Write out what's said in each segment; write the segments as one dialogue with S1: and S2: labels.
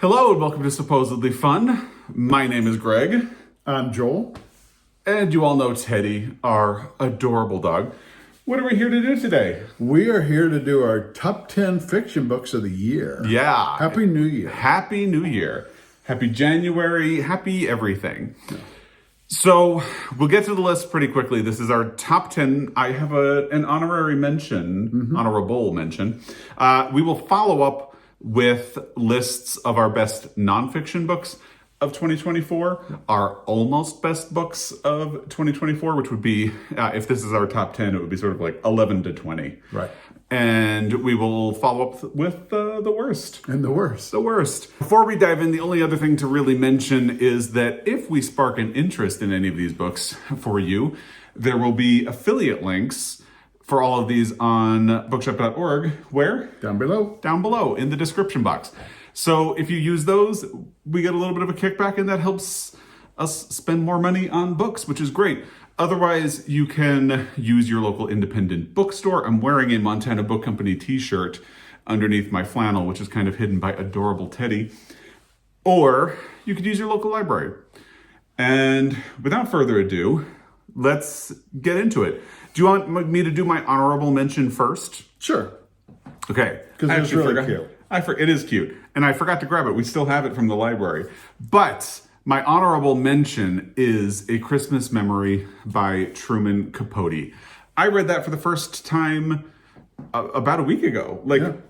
S1: Hello and welcome to Supposedly Fun. My name is Greg.
S2: I'm Joel.
S1: And you all know Teddy, our adorable dog. What are we here to do today?
S2: We are here to do our top 10 fiction books of the year.
S1: Yeah.
S2: Happy New Year.
S1: Happy New Year. Happy January. Happy everything. Yeah. So we'll get to the list pretty quickly. This is our top 10. I have an honorary mention, honorable mention. We will follow up with lists of our best nonfiction books of 2024, our almost best books of 2024, which would be, if this is our top 10, it would be sort of like 11 to 20.
S2: Right.
S1: And we will follow up with the worst.
S2: And the worst.
S1: The worst. Before we dive in, the only other thing to really mention is that if we spark an interest in any of these books for you, there will be affiliate links for all of these on bookshop.org. Where?
S2: Down below.
S1: Down below in the description box. So if you use those, we get a little bit of a kickback, and that helps us spend more money on books, which is great. Otherwise, you can use your local independent bookstore. I'm wearing a Montana Book Company t-shirt underneath my flannel, which is kind of hidden by adorable Teddy. Or you could use your local library. And without further ado, let's get into it. Do you want me to do my honorable mention first?
S2: Sure.
S1: Okay.
S2: Because it's really cute.
S1: It is cute. And I forgot to grab it. We still have it from the library. But my honorable mention is A Christmas Memory by Truman Capote. I read that for the first time about a week ago,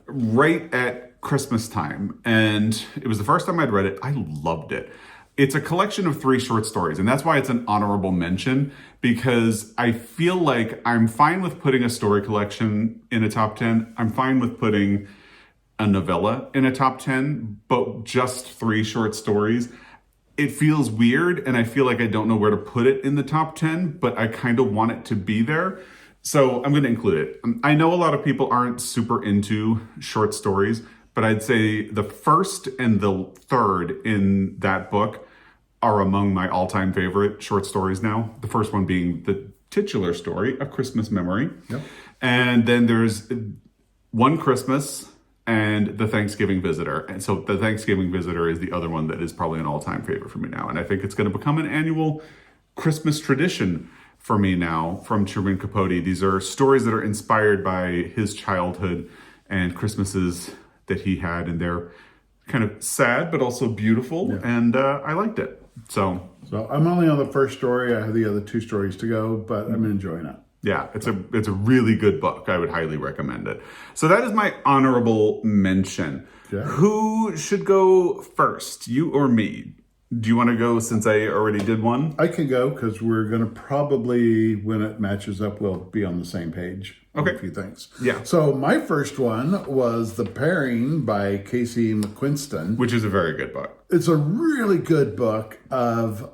S1: right at Christmas time. And it was the first time I'd read it. I loved it. It's a collection of 3 short stories, and that's why it's an honorable mention, because I feel like I'm fine with putting a story collection in a top 10. I'm fine with putting a novella in a top 10, but just 3 short stories. It feels weird, and I feel like I don't know where to put it in the top 10, but I kind of want it to be there. So I'm going to include it. I know a lot of people aren't super into short stories, but I'd say the first and the third in that book are among my all-time favorite short stories now. The first one being the titular story, A Christmas Memory.
S2: Yep.
S1: And then there's One Christmas and The Thanksgiving Visitor. And so The Thanksgiving Visitor is the other one that is probably an all-time favorite for me now. And I think it's going to become an annual Christmas tradition for me now from Truman Capote. These are stories that are inspired by his childhood and Christmases that he had, and they're kind of sad but also beautiful. Yeah. And I liked it. So
S2: I'm only on the first story. I have the other 2 stories to go, but I'm enjoying it.
S1: Yeah, it's a really good book. I would highly recommend it. So that is my honorable mention. Okay. Who should go first, you or me? Do you want to go since I already did one?
S2: I can go because we're going to probably, when it matches up, we'll be on the same page.
S1: Okay.
S2: A few things.
S1: Yeah.
S2: So my first one was The Pairing by Casey McQuiston.
S1: Which is a very good book.
S2: It's a really good book of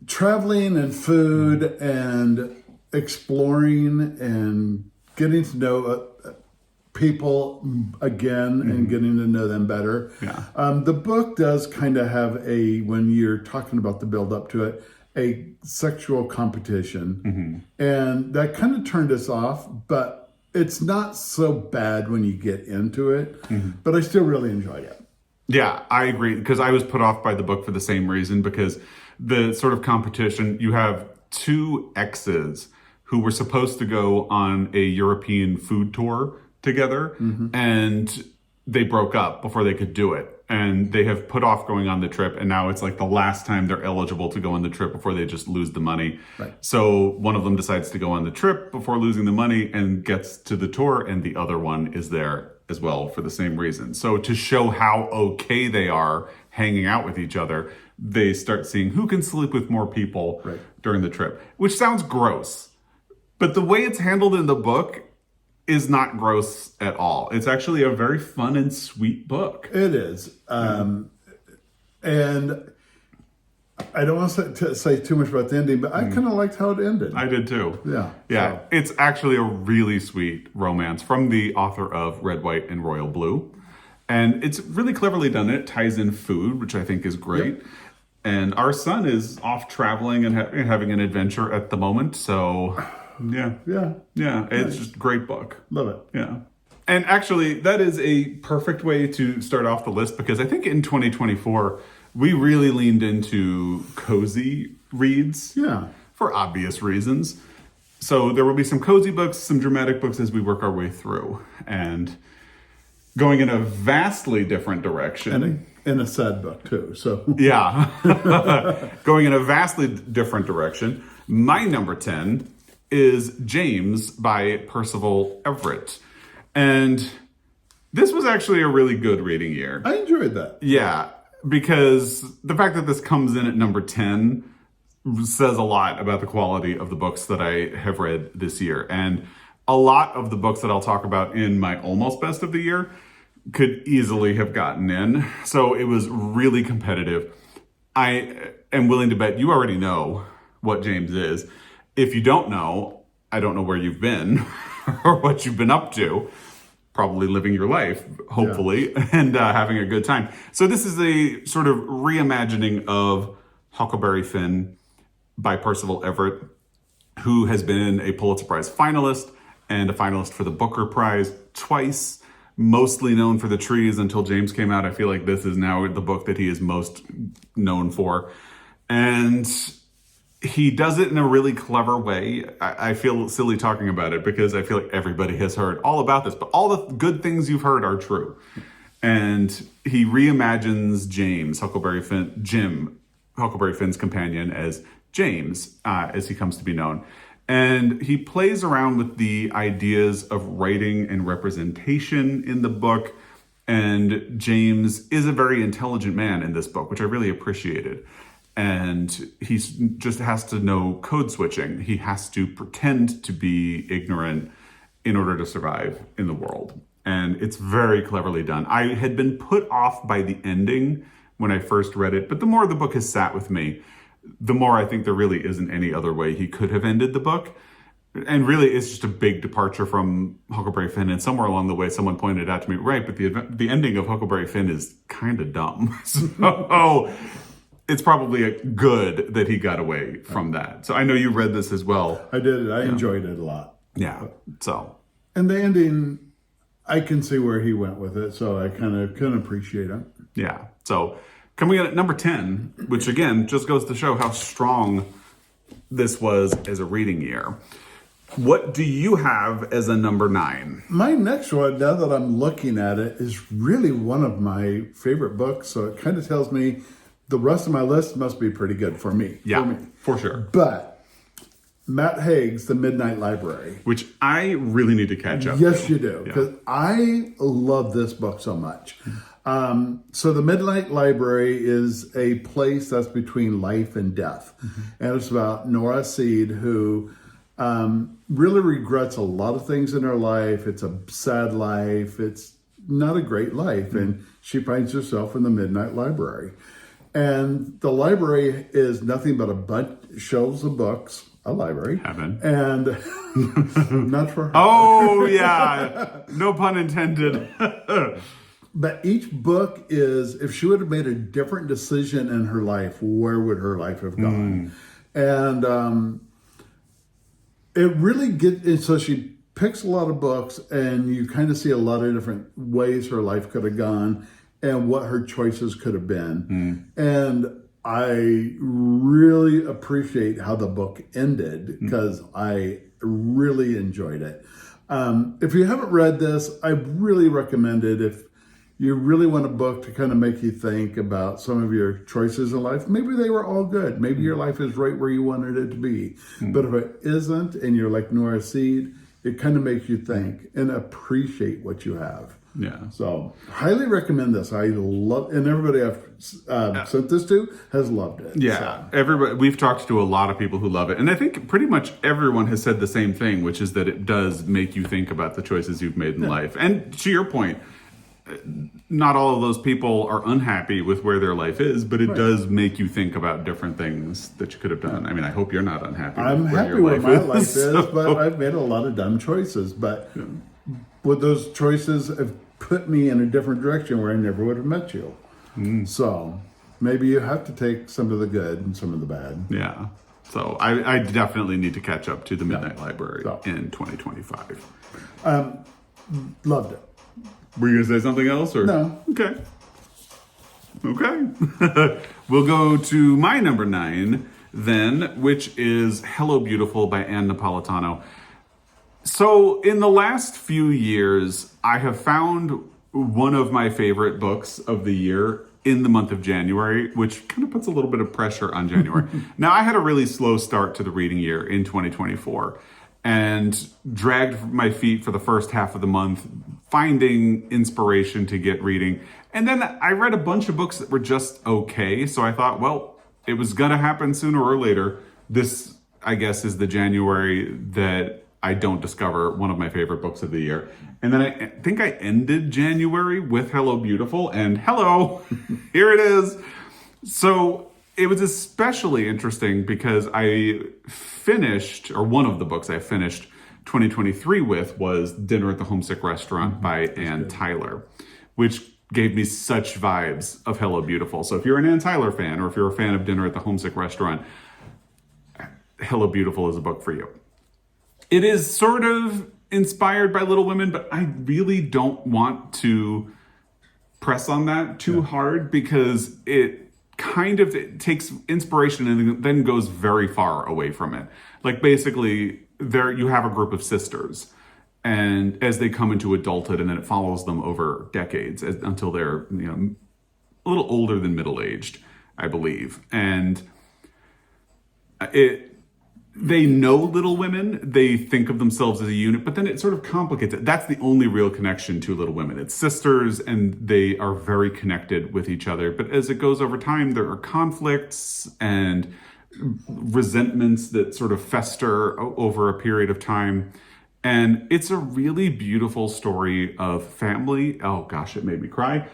S2: traveling and food and exploring and getting to know people again and getting to know them better.
S1: Yeah.
S2: The book does kind of have when you're talking about the build up to it, a sexual competition. And that kind of turned us off, but it's not so bad when you get into it. But I still really enjoyed it.
S1: Yeah, I agree, because I was put off by the book for the same reason, because the sort of competition, you have 2 exes who were supposed to go on a European food tour together, and they broke up before they could do it. And they have put off going on the trip, and now it's like the last time they're eligible to go on the trip before they just lose the money.
S2: Right.
S1: So one of them decides to go on the trip before losing the money and gets to the tour, and the other one is there as well for the same reason. So to show how okay they are hanging out with each other, they start seeing who can sleep with more people during the trip, which sounds gross. But the way it's handled in the book is not gross at all. It's actually a very fun and sweet book.
S2: It is. And I don't want to say too much about the ending, but I kind of liked how it ended.
S1: I did too.
S2: Yeah.
S1: Yeah.
S2: So.
S1: It's actually a really sweet romance from the author of Red, White, and Royal Blue. And it's really cleverly done. It ties in food, which I think is great. Yep. And our son is off traveling and having an adventure at the moment. So, yeah.
S2: Yeah.
S1: Yeah. It's just a great book.
S2: Love it.
S1: Yeah. And actually, that is a perfect way to start off the list, because I think in 2024, we really leaned into cozy reads.
S2: Yeah.
S1: For obvious reasons. So there will be some cozy books, some dramatic books as we work our way through. And going in a vastly different direction.
S2: And a sad book, too. So
S1: yeah. Going in a vastly different direction. My number 10 is James by Percival Everett. And this was actually a really good reading year.
S2: I enjoyed that.
S1: Yeah, because the fact that this comes in at number 10 says a lot about the quality of the books that I have read this year. And a lot of the books that I'll talk about in my almost best of the year could easily have gotten in. So it was really competitive. I am willing to bet you already know what James is. If you don't know, I don't know where you've been or what you've been up to. Probably living your life, hopefully, and having a good time. So this is a sort of reimagining of Huckleberry Finn by Percival Everett, who has been a Pulitzer Prize finalist and a finalist for the Booker Prize twice, mostly known for The Trees until James came out. I feel like this is now the book that he is most known for. And he does it in a really clever way. I feel silly talking about it because I feel like everybody has heard all about this, but all the good things you've heard are true. And he reimagines Huckleberry Finn's companion, as James, as he comes to be known. And he plays around with the ideas of writing and representation in the book. And James is a very intelligent man in this book, which I really appreciated. And he just has to know code switching. He has to pretend to be ignorant in order to survive in the world. And it's very cleverly done. I had been put off by the ending when I first read it, but the more the book has sat with me, the more I think there really isn't any other way he could have ended the book. And really, it's just a big departure from Huckleberry Finn. And somewhere along the way, someone pointed out to me, right, but the ending of Huckleberry Finn is kind of dumb. So it's probably good that he got away from that. So I know you read this as well.
S2: I did. I enjoyed it a lot.
S1: Yeah. So.
S2: And the ending, I can see where he went with it. So I kind of can appreciate it.
S1: Yeah. So coming in at number 10, which again, just goes to show how strong this was as a reading year. What do you have as a number 9?
S2: My next one, now that I'm looking at it, is really one of my favorite books. So it kind of tells me the rest of my list must be pretty good for me.
S1: Yeah, for sure.
S2: But Matt Haig's The Midnight Library.
S1: Which I really need to catch up
S2: Yes,
S1: to.
S2: you do. Because I love this book so much. So The Midnight Library is a place that's between life and death. And it's about Nora Seed, who really regrets a lot of things in her life. It's a sad life. It's not a great life. And she finds herself in the Midnight Library. And the library is nothing but a bunch shelves of books, a library.
S1: Heaven.
S2: And not for her.
S1: Oh, yeah. No pun intended.
S2: But each book is, if she would have made a different decision in her life, where would her life have gone? And it really gets, so she picks a lot of books, and you kind of see a lot of different ways her life could have gone and what her choices could have been. And I really appreciate how the book ended, because I really enjoyed it. If you haven't read this, I really recommend it. If you really want a book to kind of make you think about some of your choices in life, maybe they were all good. Maybe your life is right where you wanted it to be. But if it isn't, and you're like Nora Seed, it kind of makes you think and appreciate what you have.
S1: Yeah.
S2: So highly recommend this. I love, and everybody I've sent this to has loved it.
S1: Yeah.
S2: So.
S1: Everybody, we've talked to a lot of people who love it. And I think pretty much everyone has said the same thing, which is that it does make you think about the choices you've made in life. And to your point, not all of those people are unhappy with where their life is, but it does make you think about different things that you could have done. I mean, I hope you're not unhappy
S2: I'm
S1: with where
S2: happy
S1: your
S2: where
S1: life
S2: my
S1: is.
S2: life is, but I've made a lot of dumb choices. But would those choices have put me in a different direction where I never would have met you? So maybe you have to take some of the good and some of the bad.
S1: Yeah. So I definitely need to catch up to the Midnight Library in 2025.
S2: Loved it.
S1: Were you going to say something else? Or?
S2: No.
S1: Okay. We'll go to my number 9 then, which is Hello Beautiful by Ann Napolitano. So in the last few years, I have found one of my favorite books of the year in the month of January, which kind of puts a little bit of pressure on January. Now, I had a really slow start to the reading year in 2024 and dragged my feet for the first half of the month, finding inspiration to get reading. And then I read a bunch of books that were just okay. So I thought, well, it was going to happen sooner or later. This, I guess, is the January that I don't discover one of my favorite books of the year. And then I think I ended January with Hello Beautiful, and hello, here it is. So it was especially interesting because I finished, or one of the books I finished 2023 with was Dinner at the Homesick Restaurant by Ann Tyler, which gave me such vibes of Hello Beautiful. So if you're an Ann Tyler fan, or if you're a fan of Dinner at the Homesick Restaurant, Hello Beautiful is a book for you. It is sort of inspired by Little Women, but I really don't want to press on that too hard because it takes inspiration and then goes very far away from it. Like basically, there you have a group of sisters, and as they come into adulthood, and then it follows them over decades until they're a little older than middle-aged, I believe, and they know Little Women, they think of themselves as a unit, but then it sort of complicates it. That's the only real connection to Little Women. It's sisters, and they are very connected with each other. But as it goes over time, there are conflicts and resentments that sort of fester over a period of time. And it's a really beautiful story of family. Oh gosh, it made me cry.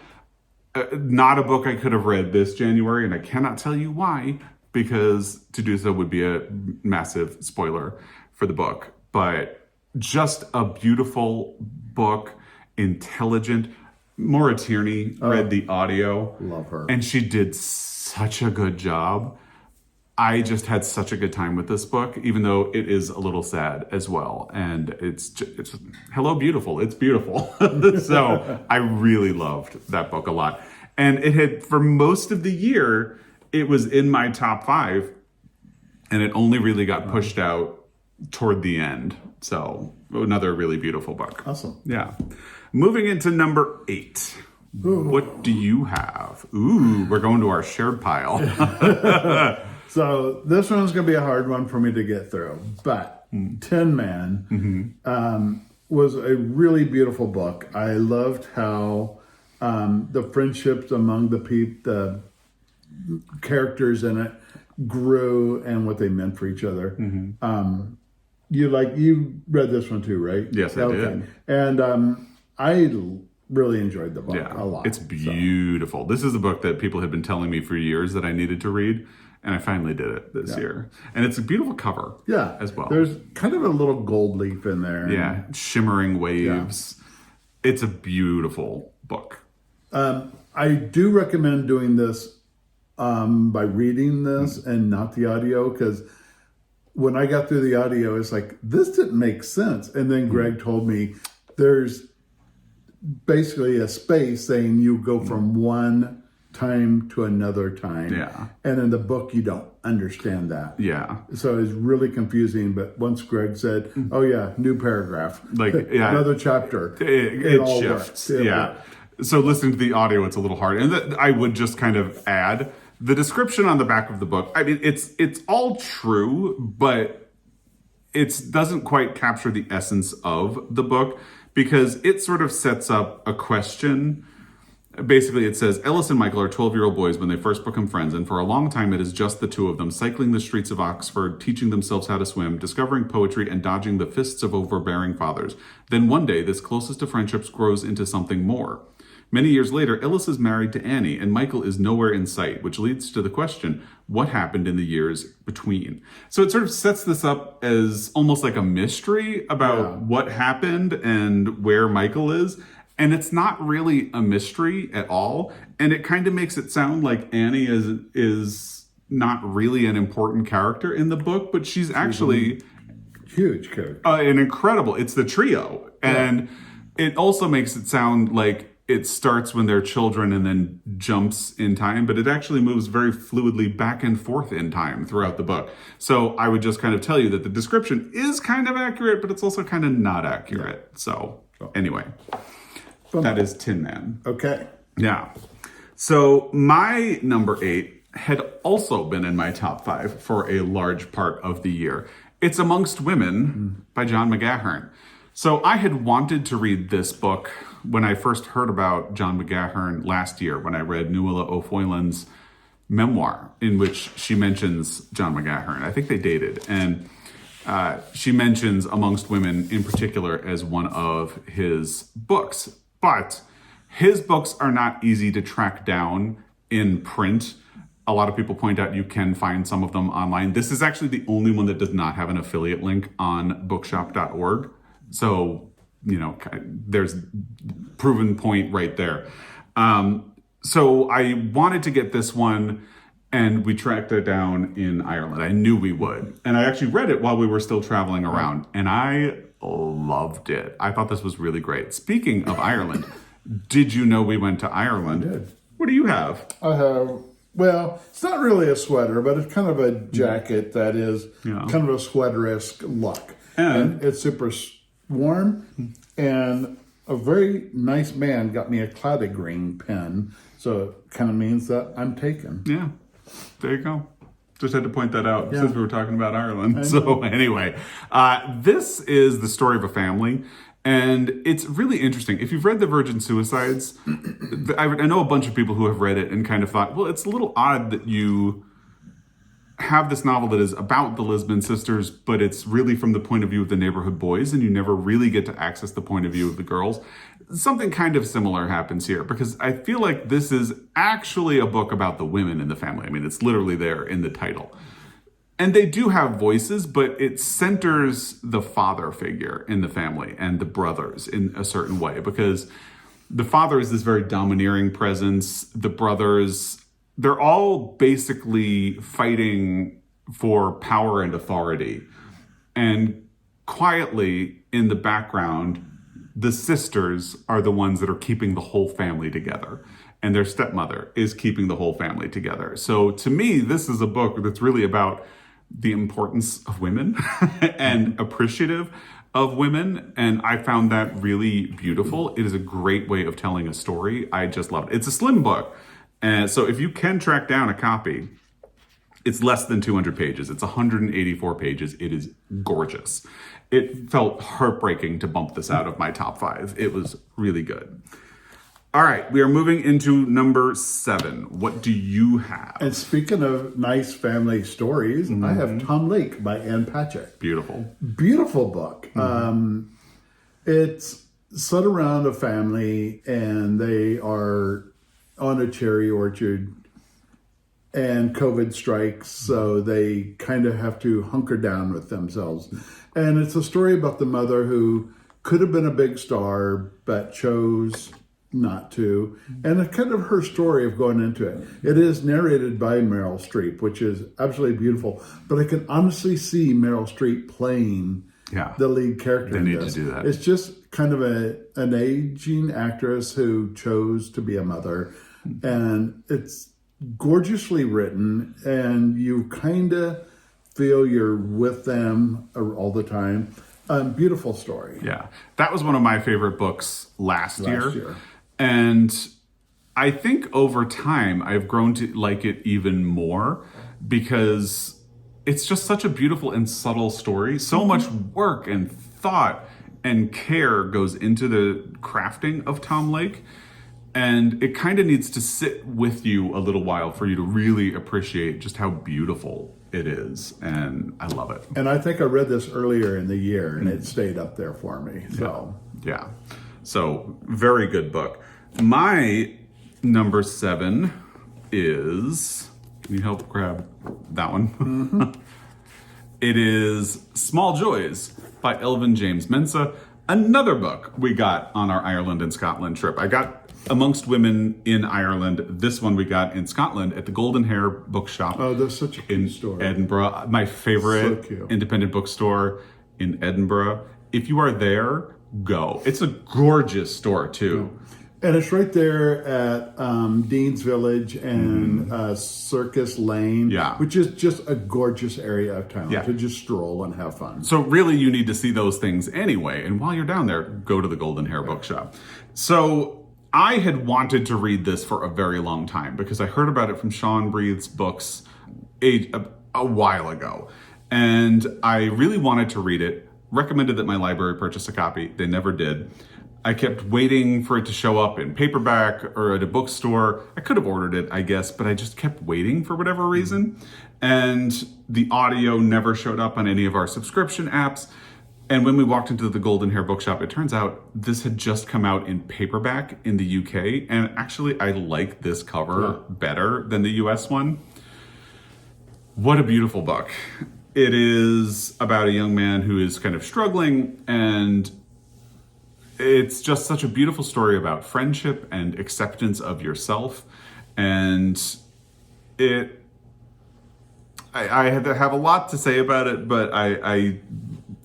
S1: Not a book I could have read this January, and I cannot tell you why, because to do so would be a massive spoiler for the book. But just a beautiful book, intelligent. Maura Tierney read the audio.
S2: Love her.
S1: And she did such a good job. I just had such a good time with this book, even though it is a little sad as well. And it's Hello Beautiful. It's beautiful. So I really loved that book a lot. And it had, for most of the year, it was in my top 5, and it only really got pushed out toward the end. So another really beautiful book.
S2: Awesome.
S1: Yeah. Moving into number 8. Ooh. What do you have? Ooh, we're going to our shared pile.
S2: So this one's going to be a hard one for me to get through, but Tin Man was a really beautiful book. I loved how the friendships among the characters in it grew and what they meant for each other. You read this one too, right?
S1: Yes, I did.
S2: And I really enjoyed the book a lot.
S1: It's beautiful. So. This is a book that people had been telling me for years that I needed to read, and I finally did it this year. And it's a beautiful cover as well.
S2: There's kind of a little gold leaf in there.
S1: Yeah, shimmering waves. Yeah. It's a beautiful book.
S2: I do recommend doing this by reading this and not the audio, because when I got through the audio, it's like, this didn't make sense. And then Greg told me there's basically a space saying you go from one time to another time.
S1: Yeah.
S2: And in the book, you don't understand that.
S1: Yeah.
S2: So it's really confusing. But once Greg said, oh yeah, new paragraph,
S1: like
S2: another chapter,
S1: it all shifts. Worked. Worked. So listening to the audio, it's a little hard. And I would just kind of add the description on the back of the book. I mean, it's all true, but it doesn't quite capture the essence of the book, because it sort of sets up a question. Basically, it says, Ellis and Michael are 12-year-old boys when they first become friends, and for a long time it is just the two of them, cycling the streets of Oxford, teaching themselves how to swim, discovering poetry, and dodging the fists of overbearing fathers. Then one day, this closest to friendships grows into something more. Many years later, Ellis is married to Annie, and Michael is nowhere in sight, which leads to the question, what happened in the years between? So it sort of sets this up as almost like a mystery about what happened and where Michael is. And it's not really a mystery at all. And it kind of makes it sound like Annie is not really an important character in the book, but she's actually
S2: huge character.
S1: An incredible, it's the trio. And It also makes it sound like it starts when they're children and then jumps in time, but it actually moves very fluidly back and forth in time throughout the book. So I would just kind of tell you that the description is kind of accurate, but it's also kind of not accurate. So anyway, that is Tin Man.
S2: Okay.
S1: Yeah. So my number 8 had also been in my top 5 for a large part of the year. It's Amongst Women by John McGahern. So I had wanted to read this book when I first heard about John McGahern last year, when I read Nuala O'Foylan's memoir, in which she mentions John McGahern. I think they dated. And she mentions Amongst Women in particular as one of his books. But his books are not easy to track down in print. A lot of people point out you can find some of them online. This is actually the only one that does not have an affiliate link on bookshop.org. So, there's proven point right there. So I wanted to get this one, and we tracked it down in Ireland. I knew we would. And I actually read it while we were still traveling around, and I loved it. I thought this was really great. Speaking of Ireland, did you know we went to Ireland?
S2: I did.
S1: What do you have?
S2: I have, well, it's not really a sweater, but it's kind of a jacket that is kind of a sweater-esque look. And it's super warm, and a very nice man got me a clouded green pen, so it kind of means that I'm taken.
S1: Yeah, there you go. Just had to point that out since we were talking about Ireland. So anyway, this is the story of a family, and it's really interesting. If you've read The Virgin Suicides, I know a bunch of people who have read it and kind of thought, well, it's a little odd that you have this novel that is about the Lisbon sisters, but it's really from the point of view of the neighborhood boys, and you never really get to access the point of view of the girls. Something kind of similar happens here, because I feel like this is actually a book about the women in the family. I mean, it's literally there in the title. And they do have voices, but it centers the father figure in the family and the brothers in a certain way, because the father is this very domineering presence. The brothers, they're all basically fighting for power and authority. And quietly in the background, the sisters are the ones that are keeping the whole family together. And their stepmother is keeping the whole family together. So to me, this is a book that's really about the importance of women and appreciative of women. And I found that really beautiful. It is a great way of telling a story. I just love it. It's a slim book. And so if you can track down a copy, it's less than 200 pages. It's 184 pages. It is gorgeous. It felt heartbreaking to bump this out of my top 5. It was really good. All right, we are moving into number 7. What do you have?
S2: And speaking of nice family stories, I have Tom Lake by Ann Patchett.
S1: Beautiful.
S2: Beautiful book. It's set around a family, and they are on a cherry orchard, and COVID strikes, so they kind of have to hunker down with themselves. And it's a story about the mother who could have been a big star, but chose not to. And it's kind of her story of going into it. It is narrated by Meryl Streep, which is absolutely beautiful. But I can honestly see Meryl Streep playing the lead character in this. They need to do that. It's just kind of an aging actress who chose to be a mother. And it's gorgeously written, and you kind of feel you're with them all the time. Beautiful story.
S1: Yeah. That was one of my favorite books last year. And I think over time, I've grown to like it even more, because it's just such a beautiful and subtle story. So much work and thought and care goes into the crafting of Tom Lake. And it kind of needs to sit with you a little while for you to really appreciate just how beautiful it is. And I love it.
S2: And I think I read this earlier in the year, and it stayed up there for me. So
S1: yeah. So very good book. My number 7 is, can you help grab that one? It is Small Joys by Elvin James Mensah. Another book we got on our Ireland and Scotland trip. I got Amongst Women in Ireland. This one we got in Scotland at the Golden Hare Bookshop.
S2: Oh, that's such a cute store.
S1: Edinburgh. My favorite independent bookstore in Edinburgh. If you are there, go. It's a gorgeous store too.
S2: And it's right there at Dean's Village and Circus Lane, which is just a gorgeous area of town to just stroll and have fun.
S1: So really you need to see those things anyway. And while you're down there, go to the Golden Hair Bookshop. So I had wanted to read this for a very long time because I heard about it from Sean Breathe's books a while ago. And I really wanted to read it. Recommended that my library purchase a copy. They never did. I kept waiting for it to show up in paperback or at a bookstore. I could have ordered it, I guess, but I just kept waiting for whatever reason. And the audio never showed up on any of our subscription apps. And when we walked into the Golden Hair Bookshop, it turns out this had just come out in paperback in the UK. And actually, I like this cover better than the US one. What a beautiful book. It is about a young man who is kind of struggling, and it's just such a beautiful story about friendship and acceptance of yourself. And I have a lot to say about it, but I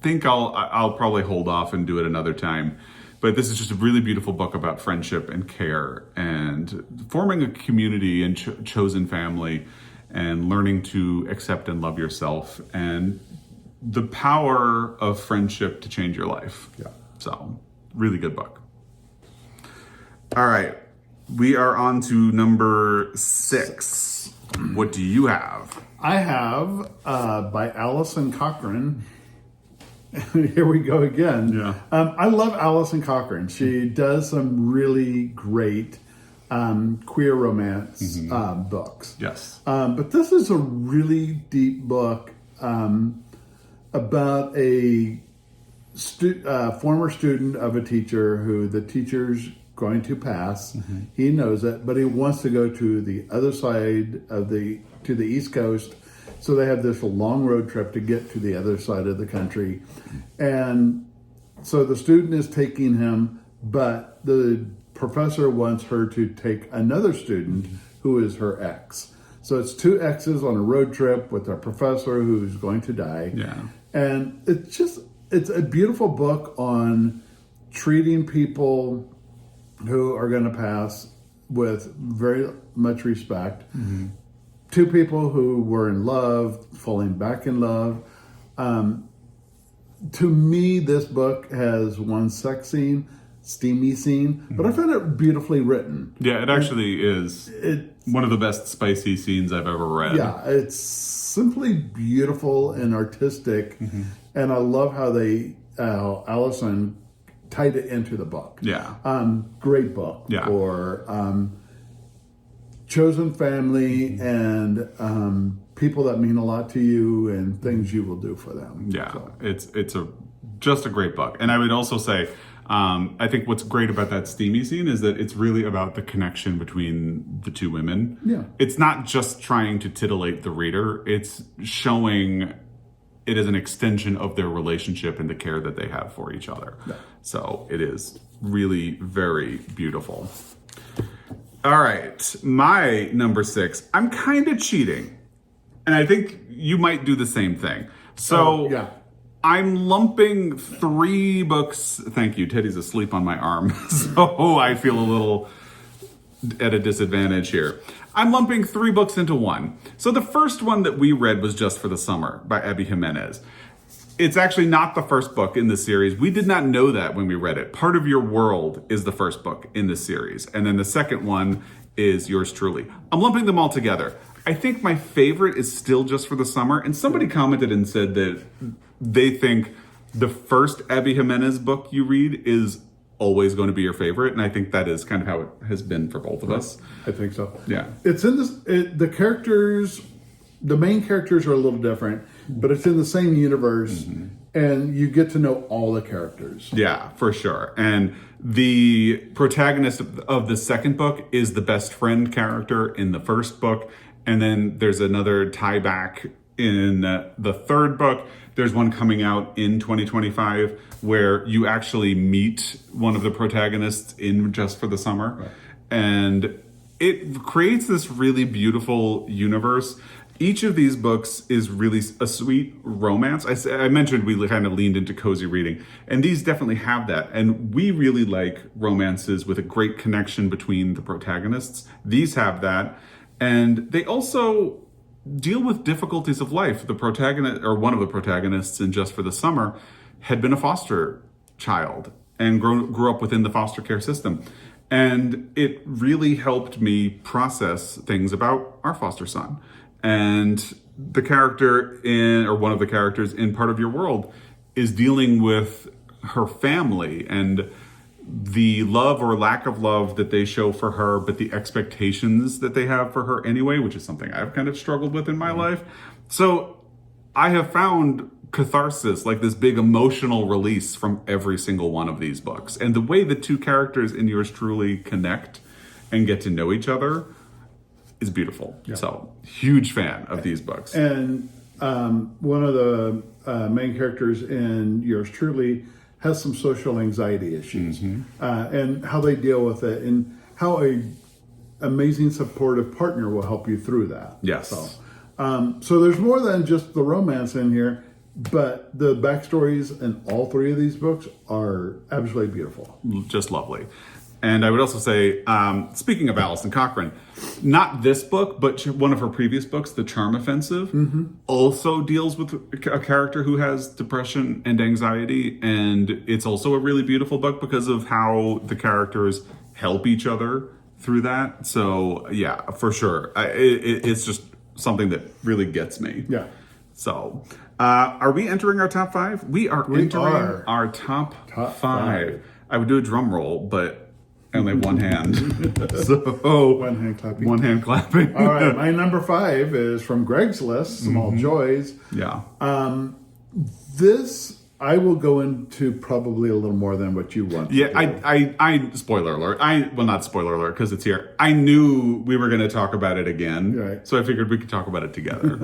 S1: think I'll probably hold off and do it another time. But this is just a really beautiful book about friendship and care and forming a community and chosen family and learning to accept and love yourself and the power of friendship to change your life. So, really good book. All right, we are on to number 6. What do you have?
S2: I have, by Alison Cochrane. Here we go again. I love Alison Cochrane. She does some really great queer romance books.
S1: Yes.
S2: But this is a really deep book about a former student of a teacher who the teacher's going to pass. He knows it, but he wants to go to the other side of to the East Coast. So they have this long road trip to get to the other side of the country. And so the student is taking him, but the professor wants her to take another student who is her ex. So it's 2 exes on a road trip with a professor who's going to die. And it's a beautiful book on treating people who are going to pass with very much respect. 2 people who were in love, falling back in love. To me, this book has one sex scene, steamy scene, but I found it beautifully written.
S1: Yeah, it actually is one of the best spicy scenes I've ever read.
S2: Yeah, it's simply beautiful and artistic, and I love how Alison tied it into the book. Great book for chosen family and people that mean a lot to you and things you will do for them.
S1: It's just a great book. And I would also say, I think what's great about that steamy scene is that it's really about the connection between the 2 women. It's not just trying to titillate the reader. It's showing it as an extension of their relationship and the care that they have for each other. So it is really very beautiful. All right, my number 6. I'm kind of cheating, and I think you might do the same thing. So I'm lumping 3 books. Thank you. Teddy's asleep on my arm, so I feel a little at a disadvantage here. I'm lumping 3 books into one. So the first one that we read was Just for the Summer by Abby Jimenez. It's actually not the first book in the series. We did not know that when we read it. Part of Your World is the first book in the series. And then the second one is Yours Truly. I'm lumping them all together. I think my favorite is still Just for the Summer. And somebody commented and said that they think the first Abby Jimenez book you read is always going to be your favorite. And I think that is kind of how it has been for both of us.
S2: I think so.
S1: Yeah.
S2: It's in this, the characters, the main characters are a little different, but it's in the same universe, and you get to know all the characters.
S1: Yeah, for sure. And the protagonist of the second book is the best friend character in the first book. And then there's another tie back in the third book. There's one coming out in 2025 where you actually meet one of the protagonists in Just for the Summer. And it creates this really beautiful universe. Each of these books is really a sweet romance. I mentioned we kind of leaned into cozy reading, and these definitely have that. And we really like romances with a great connection between the protagonists. These have that. And they also deal with difficulties of life. The protagonist, or one of the protagonists in Just for the Summer, had been a foster child and grew up within the foster care system. And it really helped me process things about our foster son. And the character or one of the characters in Part of Your World is dealing with her family and the love or lack of love that they show for her, but the expectations that they have for her anyway, which is something I've kind of struggled with in my life. So I have found catharsis, like this big emotional release from every single one of these books. And the way the two characters in Yours Truly connect and get to know each other is beautiful. Yeah. So, huge fan of these books.
S2: And one of the main characters in Yours Truly has some social anxiety issues, and how they deal with it, and how a amazing supportive partner will help you through that.
S1: Yes.
S2: So there's more than just the romance in here, but the backstories in all three of these books are absolutely beautiful.
S1: Just lovely. And I would also say, speaking of Alison Cochrane, not this book, but one of her previous books, The Charm Offensive, also deals with a character who has depression and anxiety. And it's also a really beautiful book because of how the characters help each other through that. So, yeah, for sure. It's just something that really gets me.
S2: Yeah.
S1: So, are we entering our top five? We are entering our top five. I would do a drum roll, but I only have one hand. So
S2: one hand clapping.
S1: One hand clapping.
S2: All right, my number 5 is from Greg's list, Small Joys.
S1: Yeah.
S2: This I will go into probably a little more than what you want.
S1: Yeah, I spoiler alert. Well, not spoiler alert because it's here. I knew we were going to talk about it again,
S2: right.
S1: So I figured we could talk about it together.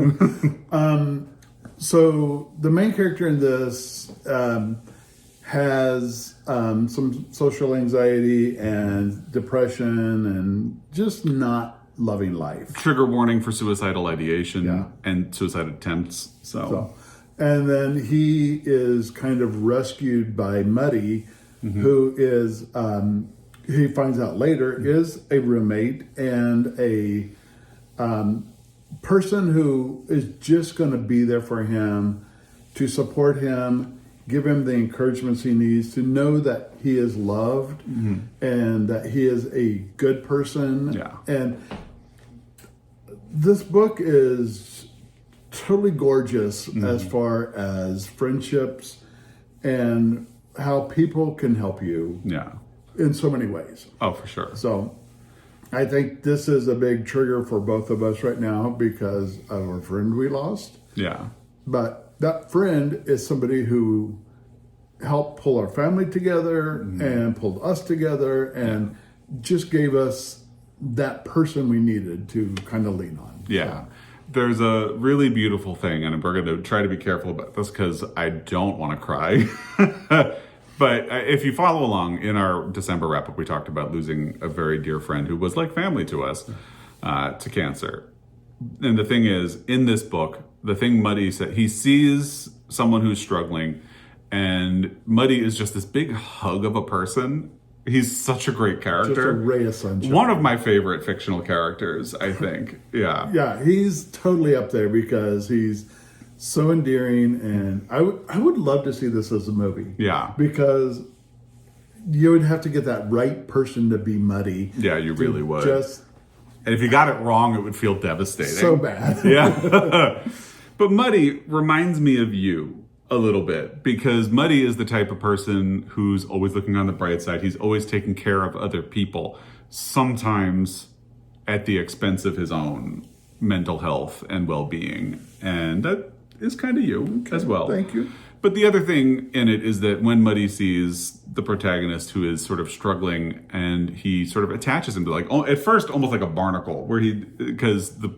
S2: So the main character in this has some social anxiety and depression and just not loving life.
S1: Trigger warning for suicidal ideation and suicide attempts. So,
S2: and then he is kind of rescued by Muddy, who is, he finds out later, is a roommate and a person who is just going to be there for him, to support him, give him the encouragements he needs, to know that he is loved and that he is a good person.
S1: Yeah.
S2: And this book is totally gorgeous as far as friendships and how people can help you in so many ways.
S1: Oh, for sure.
S2: So I think this is a big trigger for both of us right now because of our friend we lost.
S1: Yeah.
S2: But that friend is somebody who helped pull our family together and pulled us together and just gave us that person we needed to kind of lean on.
S1: Yeah. There's a really beautiful thing, and we're going to try to be careful about this because I don't want to cry. But if you follow along in our December wrap-up, we talked about losing a very dear friend who was like family to us to cancer. And the thing is, in this book, the thing Muddy said, he sees someone who's struggling, and Muddy is just this big hug of a person. He's such a great character.
S2: Just a ray of sunshine.
S1: One of my favorite fictional characters, I think. Yeah.
S2: Yeah, he's totally up there because he's so endearing, and I would love to see this as a movie.
S1: Yeah.
S2: Because you would have to get that right person to be Muddy.
S1: Yeah, you really would. And if you got it wrong, it would feel devastating.
S2: So bad.
S1: Yeah. But Muddy reminds me of you a little bit because Muddy is the type of person who's always looking on the bright side. He's always taking care of other people, sometimes at the expense of his own mental health and well-being. And that is kind of you as well.
S2: Thank you.
S1: But the other thing in it is that when Muddy sees the protagonist who is sort of struggling, and he sort of attaches him to, like, at first almost like a barnacle, because the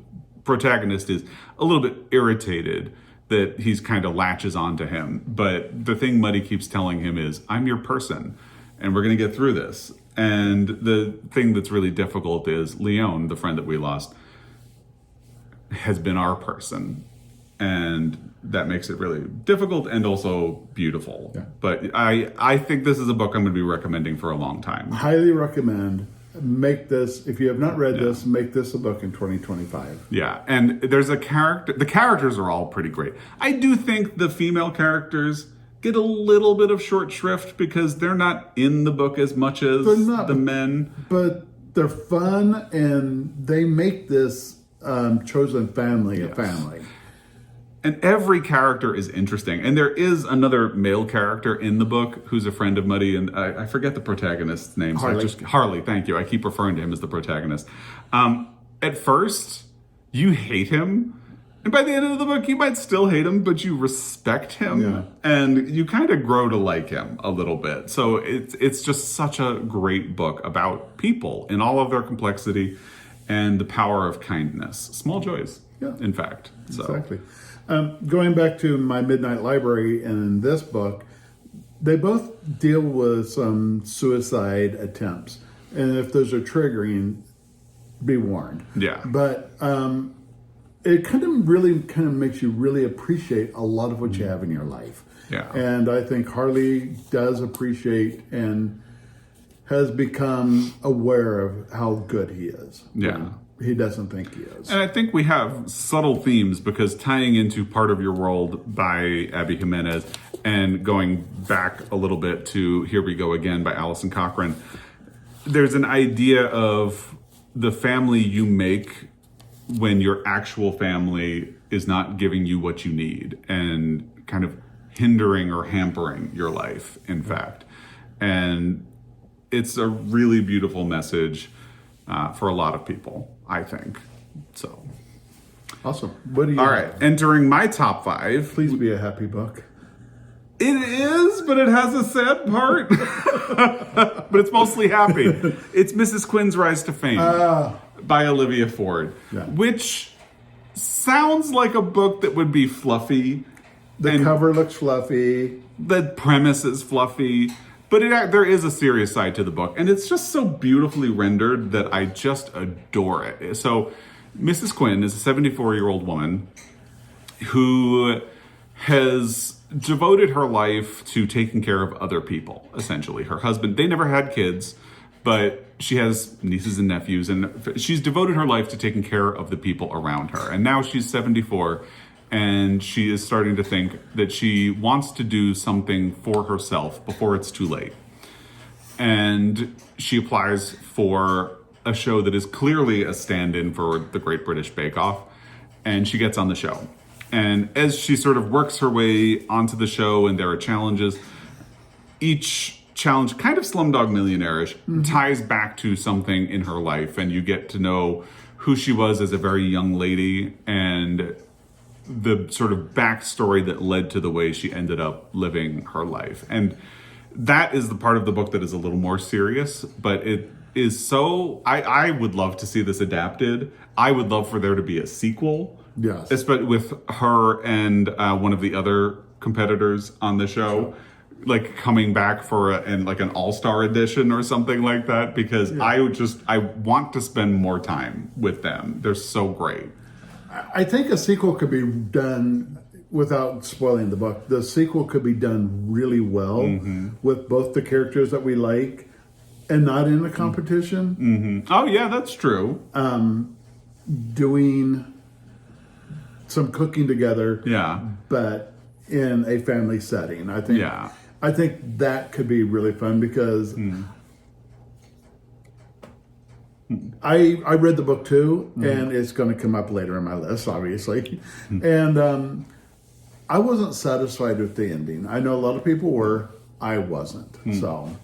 S1: protagonist is a little bit irritated that he's kind of latches onto him. But the thing Muddy keeps telling him is, I'm your person, and we're going to get through this. And the thing that's really difficult is Leon, the friend that we lost, has been our person. And that makes it really difficult and also beautiful.
S2: Yeah.
S1: But I think this is a book I'm going to be recommending for a long time.
S2: Highly recommend. Make this, if you have not read this, make this a book in 2025.
S1: Yeah, and there's a character, the characters are all pretty great. I do think the female characters get a little bit of short shrift because they're not in the book as much as the men.
S2: But they're fun, and they make this chosen family a family.
S1: And every character is interesting. And there is another male character in the book who's a friend of Muddy, and I forget the protagonist's name.
S2: Harley.
S1: Harley, thank you. I keep referring to him as the protagonist. At first, you hate him. And by the end of the book, you might still hate him, but you respect him.
S2: Yeah.
S1: And you kind of grow to like him a little bit. So it's just such a great book about people in all of their complexity and the power of kindness. Small joys, in fact. So.
S2: Exactly. Going back to My Midnight Library and in this book, they both deal with some suicide attempts. And if those are triggering, be warned.
S1: Yeah.
S2: But it kind of makes you really appreciate a lot of what you have in your life.
S1: Yeah.
S2: And I think Harley does appreciate and has become aware of how good he is.
S1: Yeah.
S2: He doesn't think he is.
S1: And I think we have subtle themes because tying into Part of Your World by Abby Jimenez and going back a little bit to Here We Go Again by Alison Cochrane, there's an idea of the family you make when your actual family is not giving you what you need and kind of hindering or hampering your life, in fact. And it's a really beautiful message for a lot of people, I think. So,
S2: awesome. What do you
S1: all right, entering my top 5.
S2: Please be a happy book.
S1: It is, but it has a sad part. But it's mostly happy. It's Mrs. Quinn's Rise to Fame by Olivia Ford, which sounds like a book that would be fluffy.
S2: The cover looks fluffy.
S1: The premise is fluffy. But there is a serious side to the book, and it's just so beautifully rendered that I just adore it. So, Mrs. Quinn is a 74-year-old woman who has devoted her life to taking care of other people, essentially. Her husband, they never had kids, but she has nieces and nephews, and she's devoted her life to taking care of the people around her. And now she's 74, and she is starting to think that she wants to do something for herself before it's too late. And she applies for a show that is clearly a stand-in for the Great British Bake Off, and she gets on the show. And as she sort of works her way onto the show and there are challenges, each challenge, kind of Slumdog Millionaire-ish, ties back to something in her life, and you get to know who she was as a very young lady and the sort of backstory that led to the way she ended up living her life. And that is the part of the book that is a little more serious, but it is so... I would love to see this adapted. I would love for there to be a sequel.
S2: Yes.
S1: Especially with her and one of the other competitors on the show, like coming back for an all-star edition or something like that, because I want to spend more time with them. They're so great.
S2: I think a sequel could be done without spoiling the book. The sequel could be done really well with both the characters that we like and not in a competition.
S1: Oh, yeah, that's true.
S2: Doing some cooking together, but in a family setting. I think that could be really fun because I read the book too, and it's going to come up later in my list, obviously. And I wasn't satisfied with the ending. I know a lot of people were. I wasn't. So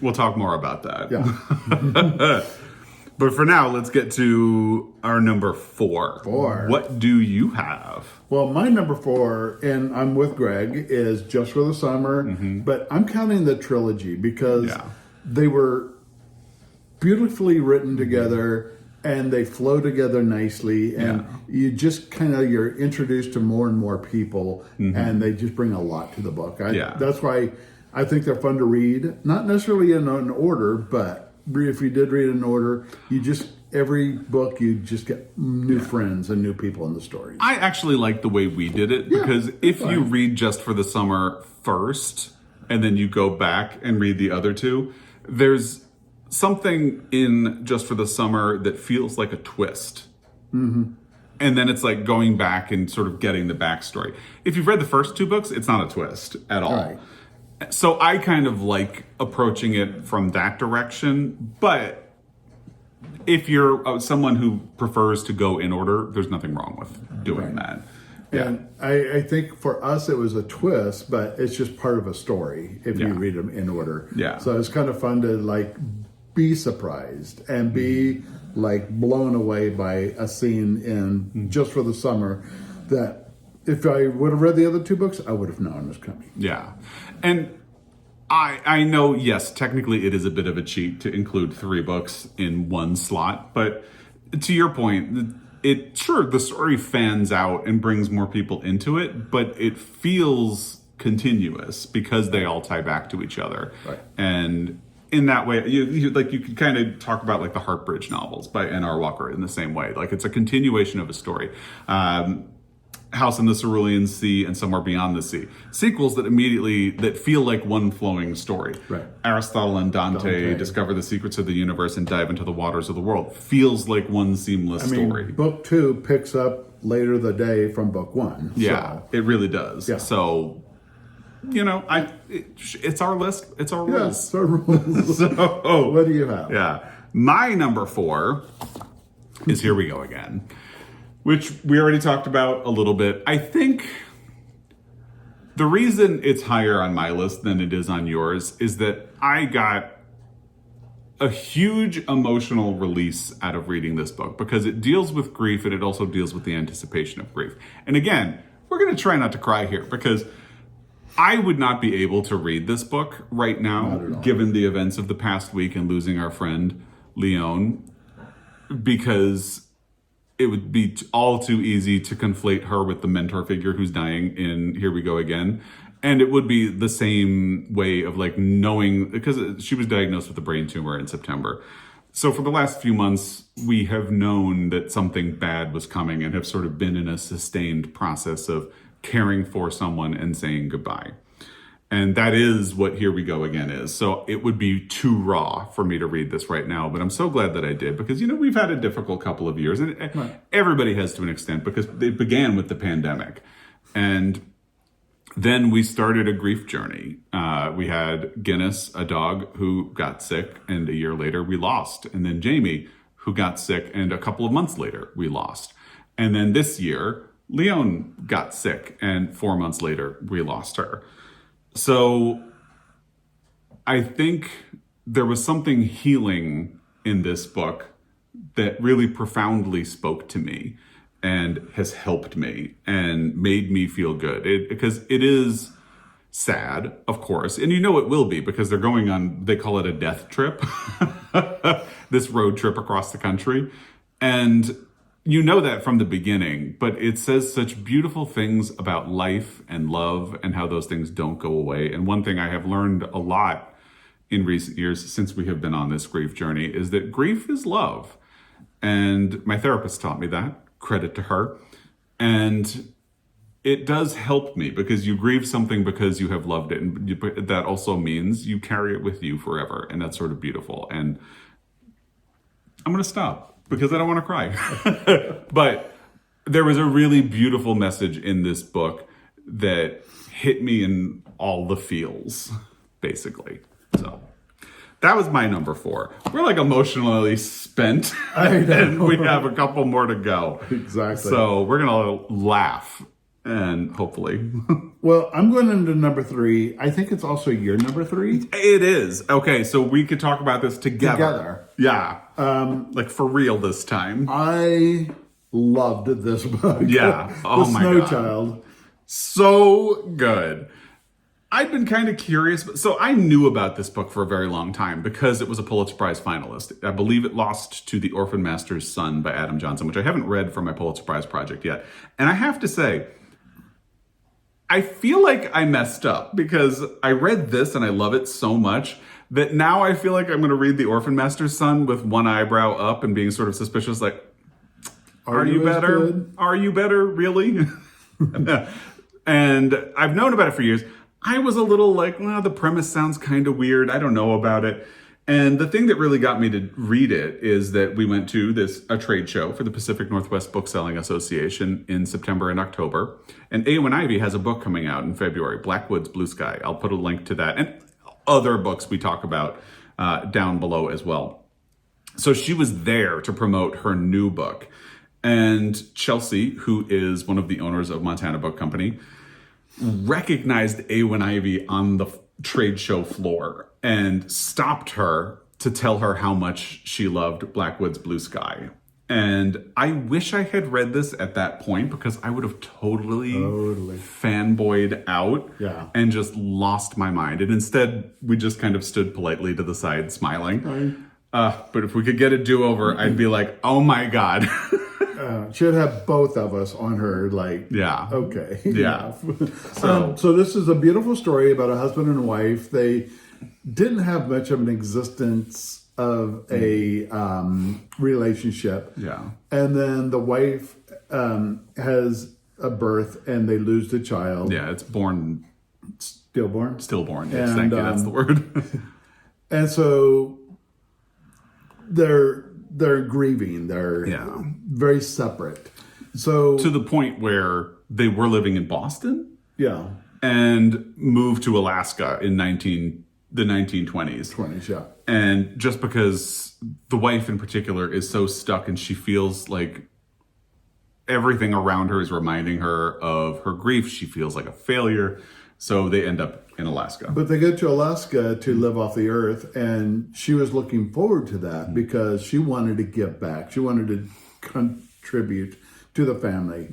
S1: we'll talk more about that.
S2: Yeah.
S1: But for now, let's get to our number 4.
S2: 4.
S1: What do you have?
S2: Well, my number 4, and I'm with Greg, is Just for the Summer. But I'm counting the trilogy because they were beautifully written together and they flow together nicely. And you just you're introduced to more and more people and they just bring a lot to the book. That's why I think they're fun to read. Not necessarily in an order, but if you did read in order, every book you just get new friends and new people in the stories.
S1: I actually like the way we did it because if you read Just for the Summer first and then you go back and read the other two, there's something in Just for the Summer that feels like a twist. Mm-hmm. And then it's like going back and sort of getting the backstory. If you've read the first two books, it's not a twist at all. Right. So I kind of like approaching it from that direction. But if you're someone who prefers to go in order, there's nothing wrong with doing that. Yeah.
S2: And I think for us it was a twist, but it's just part of a story if you read them in order.
S1: Yeah.
S2: So it's kind of fun to like be surprised and be like blown away by a scene in Just for the Summer that if I would have read the other two books, I would have known was coming.
S1: Yeah. And I know, yes, technically it is a bit of a cheat to include 3 books in one slot, but to your point, the story fans out and brings more people into it, but it feels continuous because they all tie back to each other.
S2: Right.
S1: And in that way, you could kind of talk about like the Heartbridge novels by N.R. Walker in the same way. Like it's a continuation of a story. House in the Cerulean Sea and Somewhere Beyond the Sea. Sequels that feel like one flowing story.
S2: Right.
S1: Aristotle and Dante discover the secrets of the universe and dive into the waters of the world. Feels like one seamless story.
S2: Book 2 picks up later the day from book 1.
S1: Yeah, it really does. Yeah. So, it's our list. It's our rules.
S2: Yes, it's our rules. So, what do you have?
S1: Yeah. My number 4 is Here We Go Again, which we already talked about a little bit. I think the reason it's higher on my list than it is on yours is that I got a huge emotional release out of reading this book because it deals with grief and it also deals with the anticipation of grief. And again, we're going to try not to cry here because I would not be able to read this book right now, given the events of the past week and losing our friend Leon, because it would be all too easy to conflate her with the mentor figure who's dying in Here We Go Again. And it would be the same way of like knowing, because she was diagnosed with a brain tumor in September. So for the last few months, we have known that something bad was coming and have sort of been in a sustained process of caring for someone and saying goodbye. And that is what Here We Go Again is. So it would be too raw for me to read this right now, but I'm so glad that I did because, we've had a difficult couple of years and everybody has to an extent because it began with the pandemic. And then we started a grief journey. We had Guinness, a dog who got sick, and a year later we lost. And then Jamie, who got sick, and a couple of months later we lost. And then this year, Leon got sick, and 4 months later we lost her. So I think there was something healing in this book that really profoundly spoke to me and has helped me and made me feel good. Because it is sad, of course, and it will be because they're going on, they call it a death trip, this road trip across the country. And that from the beginning, but it says such beautiful things about life and love and how those things don't go away. And one thing I have learned a lot in recent years since we have been on this grief journey is that grief is love. And my therapist taught me that, credit to her. And it does help me because you grieve something because you have loved it. And that also means you carry it with you forever. And that's sort of beautiful. And I'm going to stop because I don't want to cry. But there was a really beautiful message in this book that hit me in all the feels, basically. So that was my number 4. We're like emotionally spent and we have a couple more to go.
S2: Exactly.
S1: So we're going to laugh and hopefully.
S2: Well, I'm going into number 3. I think it's also your number 3.
S1: It is. Okay, so we could talk about this together. Yeah. Like for real this time.
S2: I loved this book.
S1: Yeah. Oh my God.
S2: The Snow Child.
S1: So good. I'd been kind of curious, so I knew about this book for a very long time because it was a Pulitzer Prize finalist. I believe it lost to The Orphan Master's Son by Adam Johnson, which I haven't read for my Pulitzer Prize project yet. And I have to say, I feel like I messed up because I read this and I love it so much that now I feel like I'm going to read The Orphan Master's Son with one eyebrow up and being sort of suspicious, like, are you
S2: as
S1: better?
S2: good?
S1: Are you better, really? And I've known about it for years. I was a little like, well, the premise sounds kind of weird. I don't know about it. And the thing that really got me to read it is that we went to a trade show for the Pacific Northwest Bookselling Association in September and October. And A1 Ivy has a book coming out in February, Blackwood's Blue Sky. I'll put a link to that and other books we talk about down below as well. So she was there to promote her new book. And Chelsea, who is one of the owners of Montana Book Company, recognized A1 Ivy on the trade show floor and stopped her to tell her how much she loved Blackwood's Blue Sky. And I wish I had read this at that point, because I would have totally fanboyed out and just lost my mind. And instead, we just kind of stood politely to the side smiling. But if we could get a do-over, I'd be like, oh my God.
S2: Should have both of us on her, like, okay.
S1: Yeah.
S2: So this is a beautiful story about a husband and a wife. They didn't have much of an existence of a relationship.
S1: Yeah.
S2: And then the wife has a birth and they lose the child.
S1: Yeah, it's born.
S2: Stillborn?
S1: Stillborn, yes, thank you, that's the word.
S2: And so they're grieving. They're very separate. So
S1: to the point where they were living in Boston.
S2: Yeah.
S1: And moved to Alaska in the 1920s.
S2: 20s, yeah.
S1: And just because the wife in particular is so stuck and she feels like everything around her is reminding her of her grief, she feels like a failure. So they end up in Alaska.
S2: But they go to Alaska to live off the earth, and she was looking forward to that because she wanted to give back. She wanted to contribute to the family.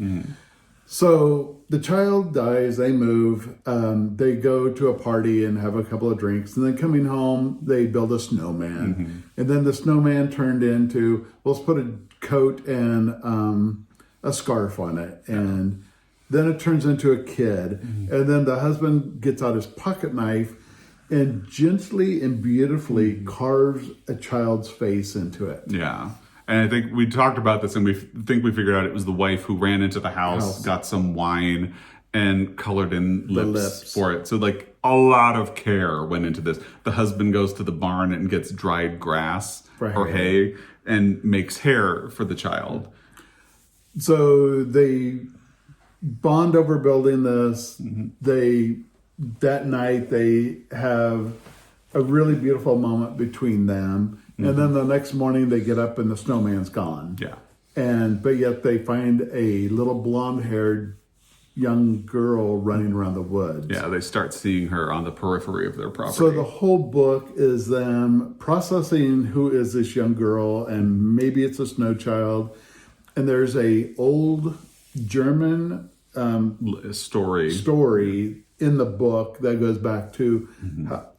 S2: So the child dies, they move, they go to a party and have a couple of drinks, and then coming home, they build a snowman. And then the snowman turned into, well, let's put a coat and a scarf on it. And then it turns into a kid. And then the husband gets out his pocket knife and gently and beautifully carves a child's face into it.
S1: Yeah. And I think we talked about this, and we think we figured out it was the wife who ran into the house, got some wine, and colored in lips for it. So, like, a lot of care went into this. The husband goes to the barn and gets dried grass or hay and makes hair for the child.
S2: So they bond over building this. That night they have a really beautiful moment between them. And then the next morning they get up and the snowman's gone.
S1: Yeah.
S2: But yet they find a little blonde-haired young girl running around the woods.
S1: Yeah, they start seeing her on the periphery of their property.
S2: So the whole book is them processing who is this young girl, and maybe it's a snow child. And there's a old German story in the book that goes back to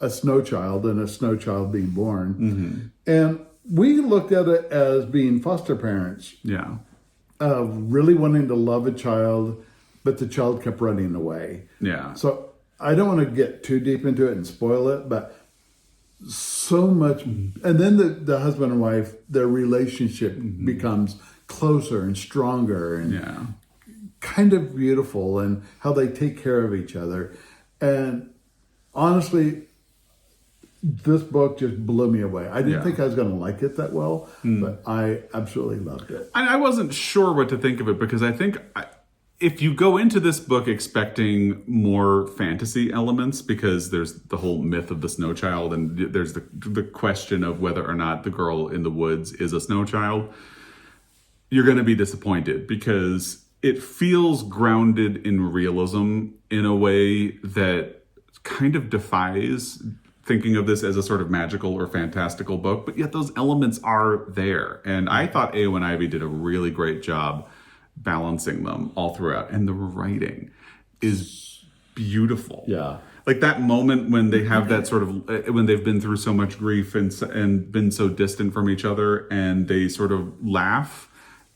S2: a snow child and a snow child being born. And we looked at it as being foster parents.
S1: Yeah.
S2: Really wanting to love a child, but the child kept running away.
S1: Yeah.
S2: So I don't want to get too deep into it and spoil it, but so much. And then the husband and wife, their relationship becomes closer and stronger and kind of beautiful, and how they take care of each other. And honestly, this book just blew me away. I didn't think I was going to like it that well, but I absolutely loved it.
S1: I wasn't sure what to think of it, because I think if you go into this book expecting more fantasy elements, because there's the whole myth of the snow child, and there's the question of whether or not the girl in the woods is a snow child, you're going to be disappointed, because it feels grounded in realism in a way that kind of defies thinking of this as a sort of magical or fantastical book, but yet those elements are there. And I thought A1 Ivy did a really great job balancing them all throughout. And the writing is beautiful.
S2: Yeah.
S1: Like that moment when they have that sort of, when they've been through so much grief and been so distant from each other, and they sort of laugh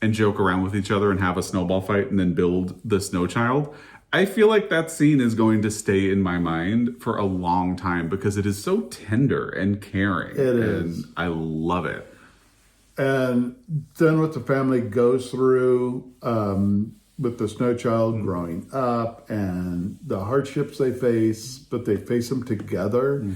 S1: and joke around with each other and have a snowball fight and then build the snow child. I feel like that scene is going to stay in my mind for a long time because it is so tender and caring.
S2: It is.
S1: And I love it.
S2: And then what the family goes through with the snow child growing up and the hardships they face, but they face them together.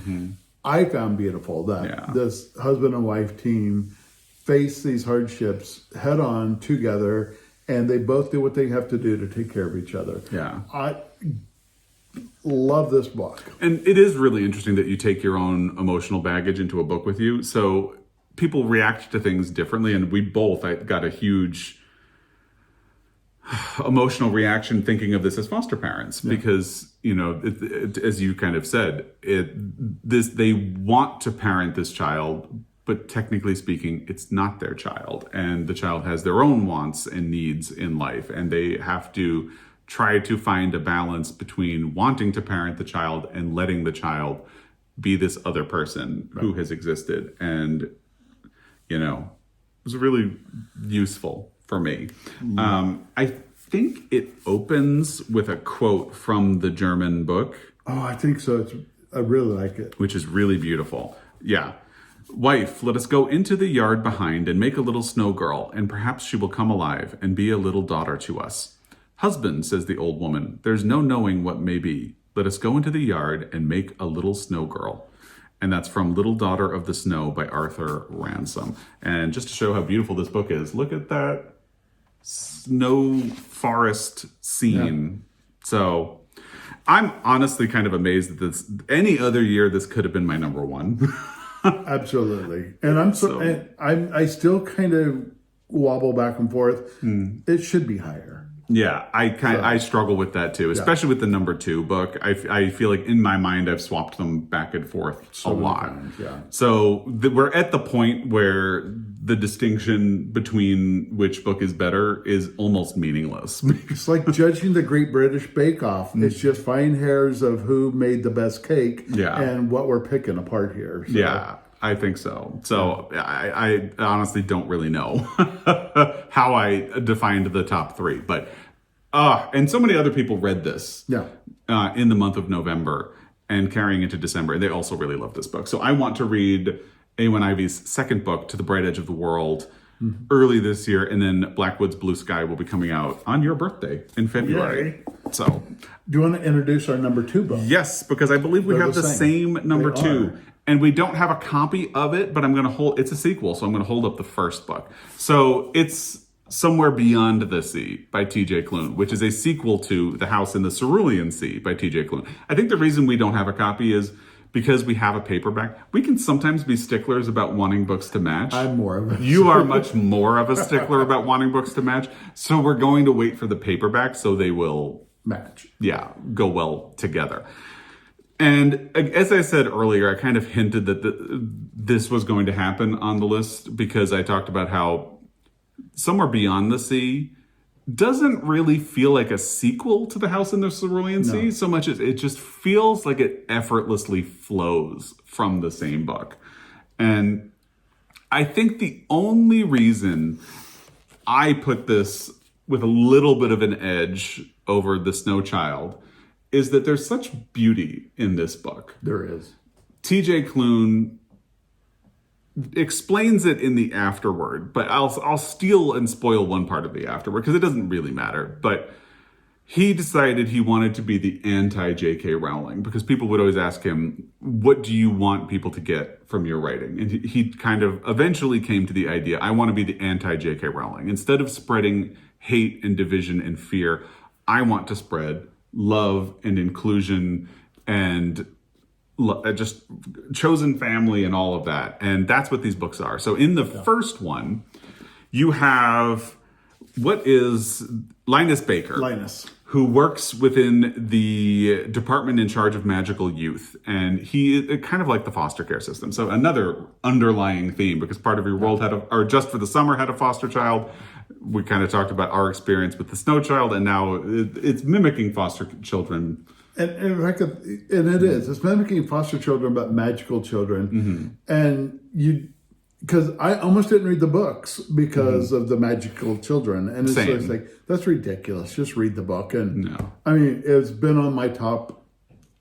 S2: I found beautiful that this husband and wife team face these hardships head on together, and they both do what they have to do to take care of each other.
S1: Yeah.
S2: I love this book.
S1: And it is really interesting that you take your own emotional baggage into a book with you. So people react to things differently, and we both got a huge emotional reaction thinking of this as foster parents because, you know, as you kind of said, they want to parent this child, but technically speaking, it's not their child, and the child has their own wants and needs in life, and they have to try to find a balance between wanting to parent the child and letting the child be this other person who has existed. And, you know, it was really useful for me. I think it opens with a quote from the German book.
S2: Oh, I think so. I really like it.
S1: Which is really beautiful. Yeah. Wife, let us go into the yard behind and make a little snow girl, and perhaps she will come alive and be a little daughter to us. Husband, says the old woman, there's no knowing what may be. Let us go into the yard and make a little snow girl. And that's from Little Daughter of the Snow by Arthur Ransom. And just to show how beautiful this book is, look at that snow forest scene. So I'm honestly kind of amazed that this, any other year, this could have been my number one.
S2: Absolutely. And I still kind of wobble back and forth. It should be higher.
S1: Yeah, I struggle with that too, especially with the number 2 book. I feel like in my mind I've swapped them back and forth a lot.
S2: Times, yeah.
S1: So we're at the point where the distinction between which book is better is almost meaningless.
S2: It's like judging the Great British Bake Off. It's just fine hairs of who made the best cake and what we're picking apart here. So.
S1: Yeah. I think so. So I honestly don't really know how I defined the top 3, but and so many other people read this in the month of November and carrying into December, and they also really love this book. So I want to read A1 Ivy's second book, To the Bright Edge of the World, early this year, and then Blackwood's Blue Sky will be coming out on your birthday in February.
S2: Yay.
S1: So,
S2: do you want to introduce our number 2 book?
S1: Yes, because I believe we have the same number 2. And we don't have a copy of it, but I'm going to hold, it's a sequel, so I'm going to hold up the first book. So it's Somewhere Beyond the Sea by T.J. Klune, which is a sequel to The House in the Cerulean Sea by T.J. Klune. I think the reason we don't have a copy is because we have a paperback. We can sometimes be sticklers about wanting books to match.
S2: I'm more of a
S1: You are much more of a stickler about wanting books to match. So we're going to wait for the paperback so they will
S2: match.
S1: Yeah, go well together. And as I said earlier, I kind of hinted that this was going to happen on the list because I talked about how Somewhere Beyond the Sea doesn't really feel like a sequel to The House in the Cerulean Sea so much as it just feels like it effortlessly flows from the same book. And I think the only reason I put this with a little bit of an edge over The Snow Child is that there's such beauty in this book.
S2: There is.
S1: T.J. Klune explains it in the afterword, but I'll steal and spoil one part of the afterword because it doesn't really matter. But he decided he wanted to be the anti-J.K. Rowling because people would always ask him, what do you want people to get from your writing? And he kind of eventually came to the idea, I want to be the anti-J.K. Rowling. Instead of spreading hate and division and fear, I want to spread love and inclusion and just chosen family and all of that. And that's what these books are. So in the first one, you have what is Linus Baker. Who works within the department in charge of magical youth. And he kind of like the foster care system. So another underlying theme, because part of your world or Just for the Summer had a foster child. We kind of talked about our experience with the Snow Child, and now it's mimicking foster children.
S2: And it is. It's mimicking foster children, but magical children. And because I almost didn't read the books because of the magical children, and it's
S1: Same.
S2: just like, that's ridiculous. Just read the book. And
S1: No.
S2: I mean, it's been on my top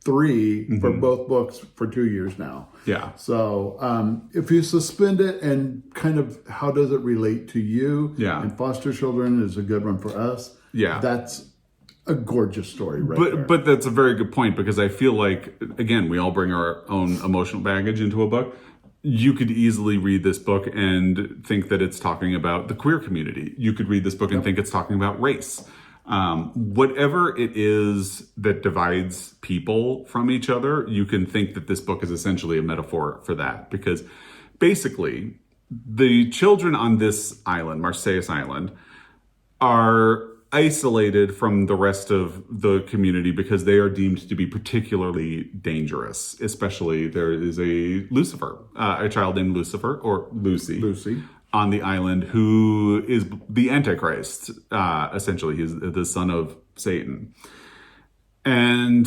S2: 3 for both books for 2 years now.
S1: Yeah.
S2: So if you suspend it and kind of how does it relate to you?
S1: Yeah.
S2: And foster children is a good one for us.
S1: Yeah.
S2: That's a gorgeous story right there.
S1: But that's a very good point, because I feel like, again, we all bring our own emotional baggage into a book. You could easily read this book and think that it's talking about the queer community. You could read this book and think it's talking about race. Whatever it is that divides people from each other, you can think that this book is essentially a metaphor for that. Because basically, the children on this island, Marseilles Island, are isolated from the rest of the community because they are deemed to be particularly dangerous. Especially, there is a Lucifer, a child named Lucifer, or Lucy, on the island, who is the Antichrist. Essentially, he's the son of Satan. And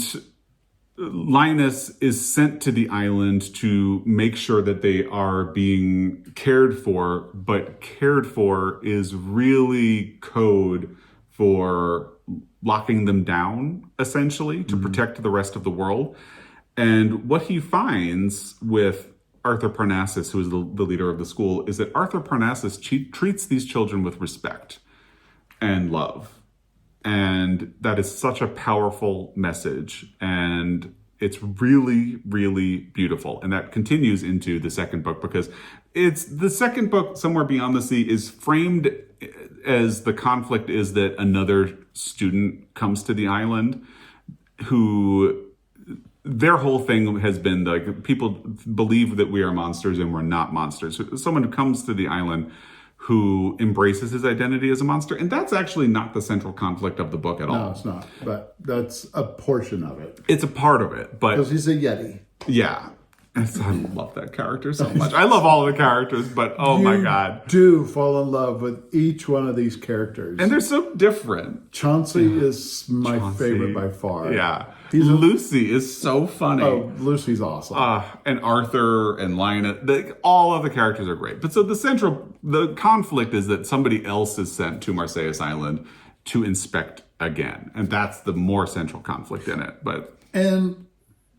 S1: Linus is sent to the island to make sure that they are being cared for, but cared for is really code for locking them down, essentially, to protect the rest of the world. And what he finds with Arthur Parnassus, who is the leader of the school, is that Arthur Parnassus treats these children with respect and love. And that is such a powerful message. And it's really, really beautiful. And that continues into the second book, because it's the second book, Somewhere Beyond the Sea, is framed as the conflict is that another student comes to the island who their whole thing has been like, people believe that we are monsters and we're not monsters. Someone who comes to the island who embraces his identity as a monster. And that's actually not the central conflict of the book at all.
S2: No, it's not. But that's a portion of it.
S1: It's a part of it. But
S2: because he's a Yeti.
S1: Yeah. I love that character so much. I love all of the characters, but oh my God.
S2: Do fall in love with each one of these characters.
S1: And they're so different.
S2: Chauncey is my favorite by far.
S1: Yeah. Lucy is so funny.
S2: Oh, Lucy's awesome.
S1: And Arthur and Linus, all of the characters are great. But so the conflict is that somebody else is sent to Marseilles Island to inspect again. And that's the more central conflict in it.
S2: And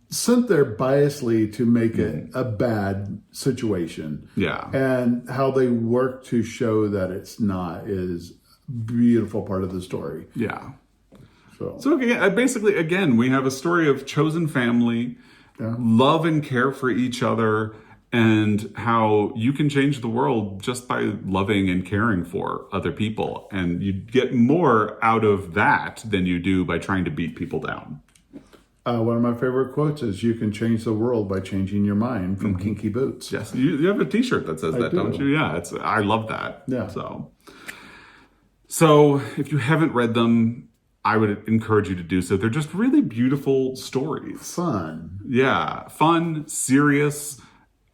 S2: sent there biasly to make it a bad situation.
S1: Yeah.
S2: And how they work to show that it's not is a beautiful part of the story.
S1: Yeah. So basically, again, we have a story of chosen family, love and care for each other, and how you can change the world just by loving and caring for other people. And you get more out of that than you do by trying to beat people down.
S2: One of my favorite quotes is, "You can change the world by changing your mind," from Kinky Boots. Yes.
S1: You have a t-shirt that says that, don't you? Yeah, I love that.
S2: Yeah.
S1: So if you haven't read them, I would encourage you to do so. They're just really beautiful stories.
S2: Fun.
S1: Yeah. Fun, serious,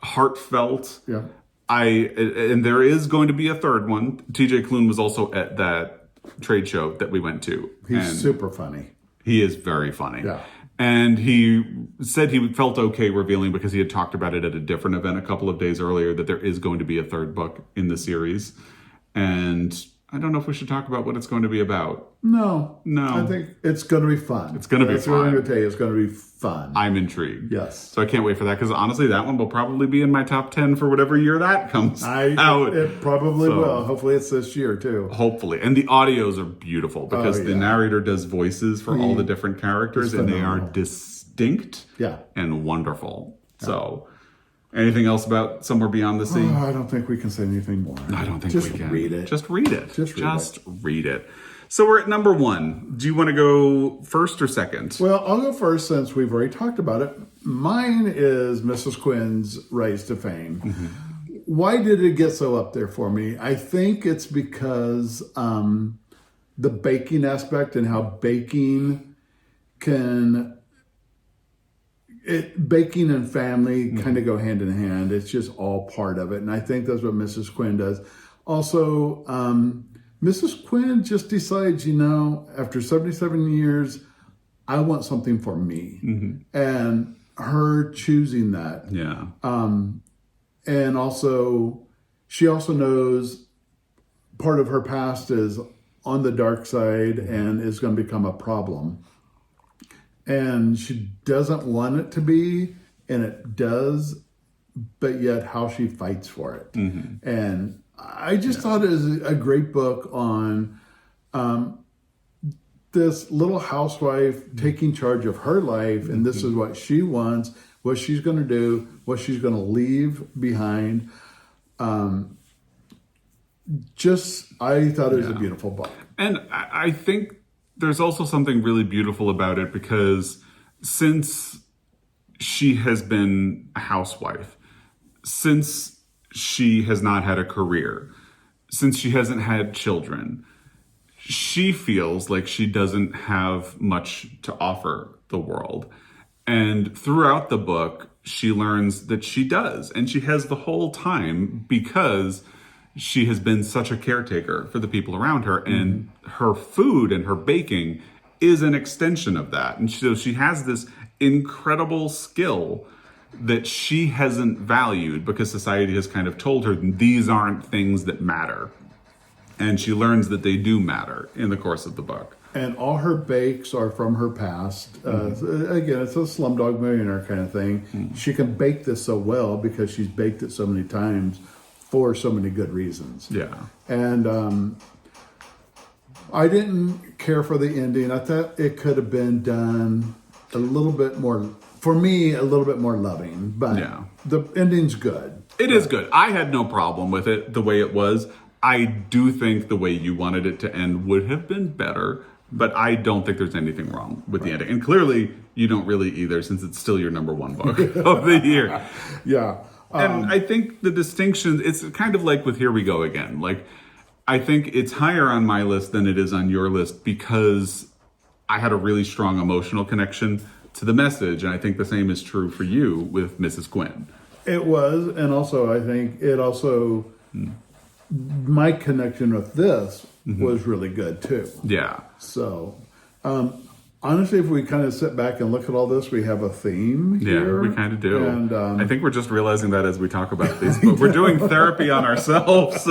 S1: heartfelt.
S2: Yeah.
S1: And there is going to be a third one. TJ Klune was also at that trade show that we went to.
S2: He's super funny.
S1: He is very funny.
S2: Yeah.
S1: And he said he felt okay revealing, because he had talked about it at a different event a couple of days earlier, that there is going to be a third book in the series. And I don't know if we should talk about what it's going to be about.
S2: No.
S1: No.
S2: I think it's going to be fun.
S1: It's going to be fun.
S2: That's what I'm going to tell you. It's going to be fun.
S1: I'm intrigued.
S2: Yes.
S1: So I can't wait for that, because honestly, that one will probably be in my top 10 for whatever year that comes out.
S2: It probably will. Hopefully it's this year too.
S1: Hopefully. And the audios are beautiful, because the narrator does voices for all the different characters, and they are distinct and wonderful. Yeah. So anything else about Somewhere Beyond the Sea?
S2: I don't think we can say anything more.
S1: I don't think we can.
S2: Read it.
S1: Just read it. Just read it. So we're at number 1. Do you want to go first or second?
S2: Well, I'll go first since we've already talked about it. Mine is Mrs. Quinn's Rise to Fame. Mm-hmm. Why did it get so up there for me? I think it's because the baking aspect and how baking and family kind of go hand in hand. It's just all part of it. And I think that's what Mrs. Quinn does. Also, Mrs. Quinn just decides, after 77 years, I want something for me. Mm-hmm. And her choosing that.
S1: Yeah.
S2: And also she also knows part of her past is on the dark side and is going to become a problem. And she doesn't want it to be, and it does, but yet how she fights for it. And I just thought it was a great book on this little housewife taking charge of her life, and this is what she wants, what she's going to do, what she's going to leave behind. I thought it was a beautiful book.
S1: And I think there's also something really beautiful about it, because since she has been a housewife, since she has not had a career, since she hasn't had children, she feels like she doesn't have much to offer the world. And throughout the book, she learns that she does. And she has the whole time, because she has been such a caretaker for the people around her. And her food and her baking is an extension of that. And so she has this incredible skill that she hasn't valued, because society has kind of told her these aren't things that matter. And she learns that they do matter in the course of the book.
S2: And all her bakes are from her past. Again, it's a Slumdog Millionaire kind of thing. She can bake this so well because she's baked it so many times for so many good reasons.
S1: Yeah.
S2: And I didn't care for the ending. I thought it could have been done a little bit more, for me, a little bit more loving. But the ending's good.
S1: It is good. I had no problem with it the way it was. I do think the way you wanted it to end would have been better, but I don't think there's anything wrong with the ending. And clearly, you don't really either, since it's still your number one book of the year.
S2: Yeah.
S1: And I think the distinction, it's kind of like with Here We Go Again. Like, I think it's higher on my list than it is on your list, because I had a really strong emotional connection to the message. And I think the same is true for you with Mrs. Quinn.
S2: It was. And also, I think it also... my connection with this was really good too.
S1: Yeah.
S2: So, honestly, if we kind of sit back and look at all this, we have a theme here.
S1: Yeah, we kind of do.
S2: And
S1: I think we're just realizing that as we talk about these, but we're doing therapy on ourselves.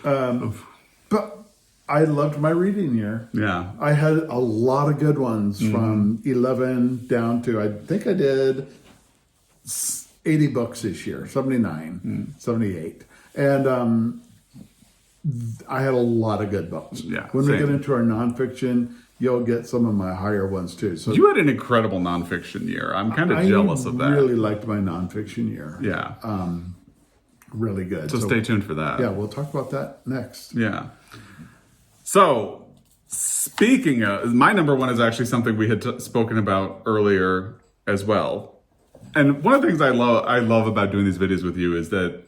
S2: But I loved my reading year.
S1: Yeah.
S2: I had a lot of good ones from 11 down to, I think I did 80 books this year, 79, 78. And I had a lot of good books.
S1: Yeah,
S2: when we
S1: same.
S2: get into our nonfiction, you'll get some of my higher ones too. So
S1: You had an incredible nonfiction year. I'm kind of jealous of that.
S2: I really liked my nonfiction year.
S1: Yeah.
S2: Really good.
S1: So stay tuned for that.
S2: Yeah, we'll talk about that next.
S1: Yeah. So, speaking of, my number one is actually something we had spoken about earlier as well. And one of the things I love about doing these videos with you is that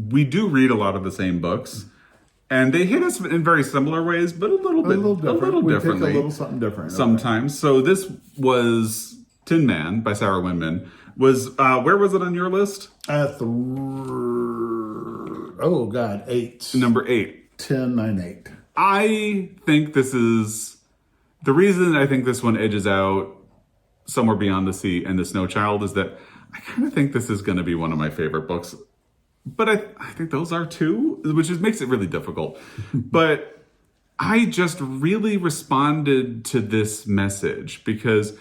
S1: we do read a lot of the same books, and they hit us in very similar ways, but a little differently.
S2: We take a little something different
S1: sometimes. So this was Tin Man by Sarah Winman. Was where was it on your list?
S2: 8.
S1: Number 8.
S2: 10, 9, 8.
S1: I think this is the reason I think this one edges out Somewhere Beyond the Sea and The Snow Child is that I kind of think this is going to be one of my favorite books. But I think those are too, which makes it really difficult. But I just really responded to this message because,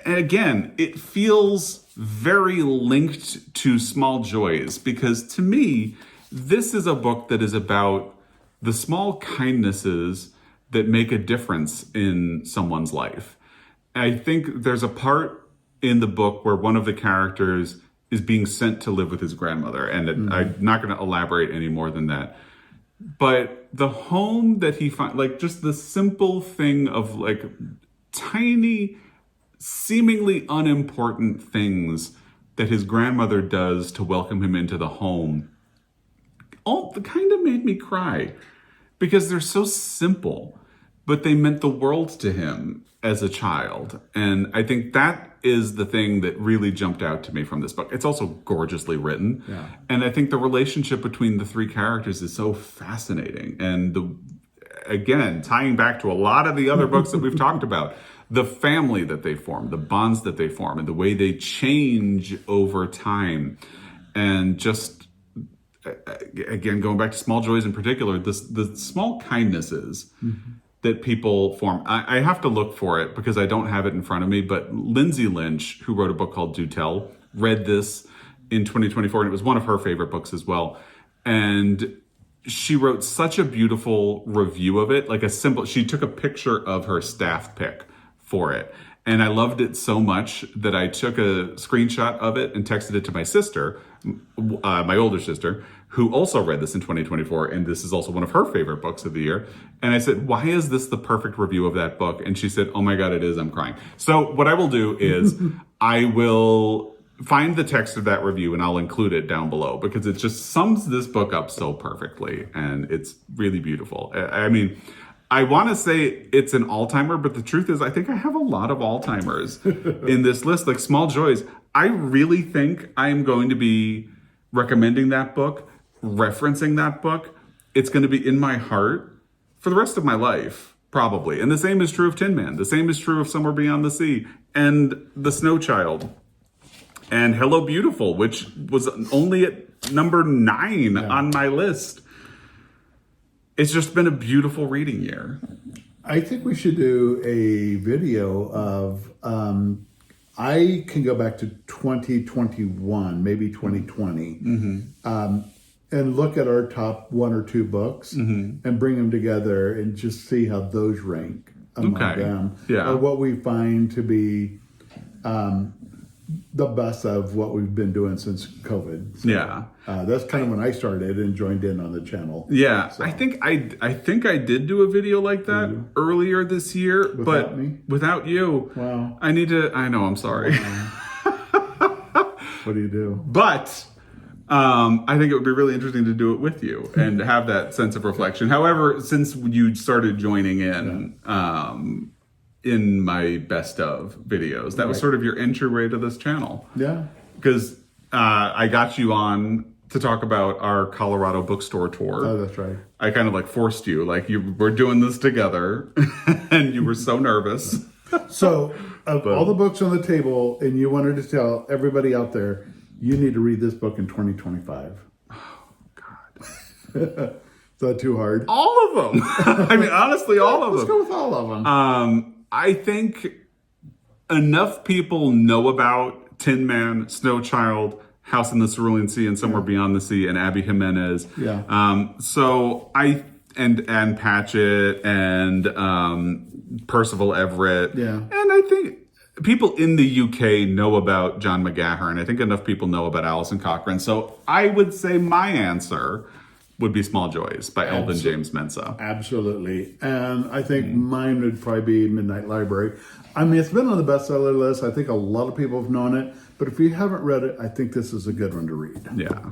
S1: again, it feels very linked to Small Joys. Because to me, this is a book that is about the small kindnesses that make a difference in someone's life. I think there's a part in the book where one of the characters is being sent to live with his grandmother. And I'm not going to elaborate any more than that. But the home that he finds, like just the simple thing of like tiny, seemingly unimportant things that his grandmother does to welcome him into the home, all kind of made me cry because they're so simple, but they meant the world to him as a child. And I think that is the thing that really jumped out to me from this book. It's also gorgeously written.
S2: Yeah.
S1: And I think the relationship between the three characters is so fascinating. And again, tying back to a lot of the other books that we've talked about, the family that they form, the bonds that they form, and the way they change over time. And just, again, going back to small joys in particular, the small kindnesses that people form. I have to look for it because I don't have it in front of me, but Lindsay Lynch, who wrote a book called Do Tell, read this in 2024, and it was one of her favorite books as well. And she wrote such a beautiful review of it, like she took a picture of her staff pick for it. And I loved it so much that I took a screenshot of it and texted it to my sister, my older sister, who also read this in 2024. And this is also one of her favorite books of the year. And I said, why is this the perfect review of that book? And she said, oh my God, it is. I'm crying. So what I will do is I will find the text of that review and I'll include it down below because it just sums this book up so perfectly. And it's really beautiful. I mean, I want to say it's an all-timer, but the truth is I think I have a lot of all-timers in this list, like Small Joys. I really think I'm going to be recommending that book, referencing that book. It's going to be in my heart for the rest of my life, probably. And the same is true of Tin Man. The same is true of Somewhere Beyond the Sea and The Snow Child and Hello Beautiful, which was only at number 9 on my list. It's just been a beautiful reading year.
S2: I think we should do a video of, I can go back to 2021, maybe 2020, and look at our top 1 or 2 books and bring them together and just see how those rank among them.
S1: Yeah.
S2: Or what we find to be the best of what we've been doing since COVID. So, that's kind of when I started and joined in on the channel.
S1: Yeah, so. I think I did do a video like that earlier this year, but without you.
S2: Wow.
S1: I know, I'm sorry.
S2: What do you do?
S1: But I think it would be really interesting to do it with you and have that sense of reflection. However, since you started joining in my best of videos, that was sort of your entryway to this channel.
S2: Yeah.
S1: Because I got you on to talk about our Colorado bookstore tour.
S2: Oh, that's right.
S1: I kind of like forced you, like we're doing this together, and you were so nervous.
S2: So, of all the books on the table, and you wanted to tell everybody out there, you need to read this book in 2025.
S1: Oh, God.
S2: Is that too hard?
S1: All of them. I mean, honestly, all of them.
S2: Let's go with all of them.
S1: I think enough people know about Tin Man, Snow Child, House in the Cerulean Sea, and Somewhere Beyond the Sea, and Abby Jimenez.
S2: Yeah.
S1: So and Ann Patchett and Percival Everett.
S2: Yeah.
S1: And I think people in the UK know about John McGahern. I think enough people know about Alison Cochrane. So I would say my answer would be Small Joys by Elvin James Mensa.
S2: Absolutely. And I think mine would probably be Midnight Library. I mean, it's been on the bestseller list. I think a lot of people have known it. But if you haven't read it, I think this is a good one to read.
S1: Yeah.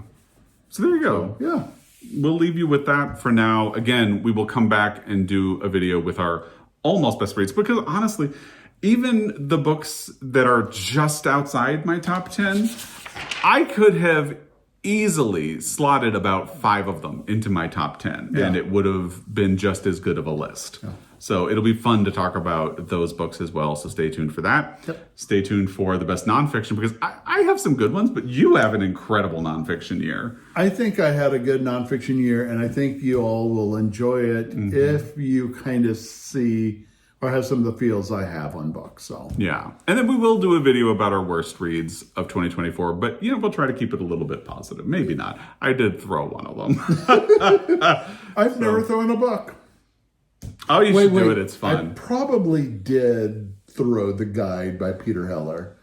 S1: So there you go.
S2: Yeah.
S1: We'll leave you with that for now. Again, we will come back and do a video with our almost best reads. Because honestly, even the books that are just outside my top 10, I could have easily slotted about 5 of them into my top 10 and it would have been just as good of a list. So it'll be fun to talk about those books as well. So stay tuned for that. Stay tuned for the best nonfiction because I have some good ones, but you have an incredible nonfiction year.
S2: I think I had a good nonfiction year, and I think you all will enjoy it if you kind of see or have some of the feels I have on books. So
S1: yeah. And then we will do a video about our worst reads of 2024, but we'll try to keep it a little bit positive. Maybe not. I did throw one of them.
S2: I've never thrown a book.
S1: Oh, you should do it. It's fun.
S2: I probably did throw The Guide by Peter Heller.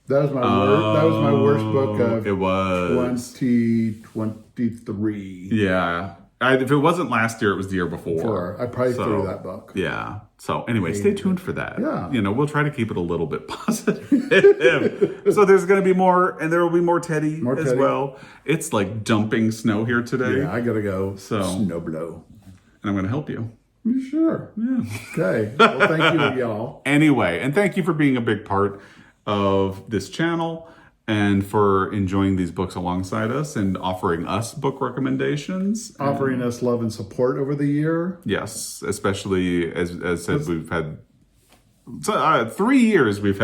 S2: That was my worst book of
S1: it was
S2: 2023.
S1: Yeah. If it wasn't last year, it was the year before.
S2: I probably threw that book.
S1: Yeah. So anyway, stay tuned for that.
S2: Yeah.
S1: We'll try to keep it a little bit positive. So there's going to be more, and there will be more Teddy as well. It's like dumping snow here today.
S2: Yeah, I got to go snow blow.
S1: And I'm going to help you.
S2: Sure.
S1: Yeah.
S2: Okay. Well, thank you, y'all.
S1: Anyway, and thank you for being a big part of this channel and for enjoying these books alongside us and offering us book recommendations.
S2: Offering us love and support over the year.
S1: Yes, especially as said, we've had So, 3 years we've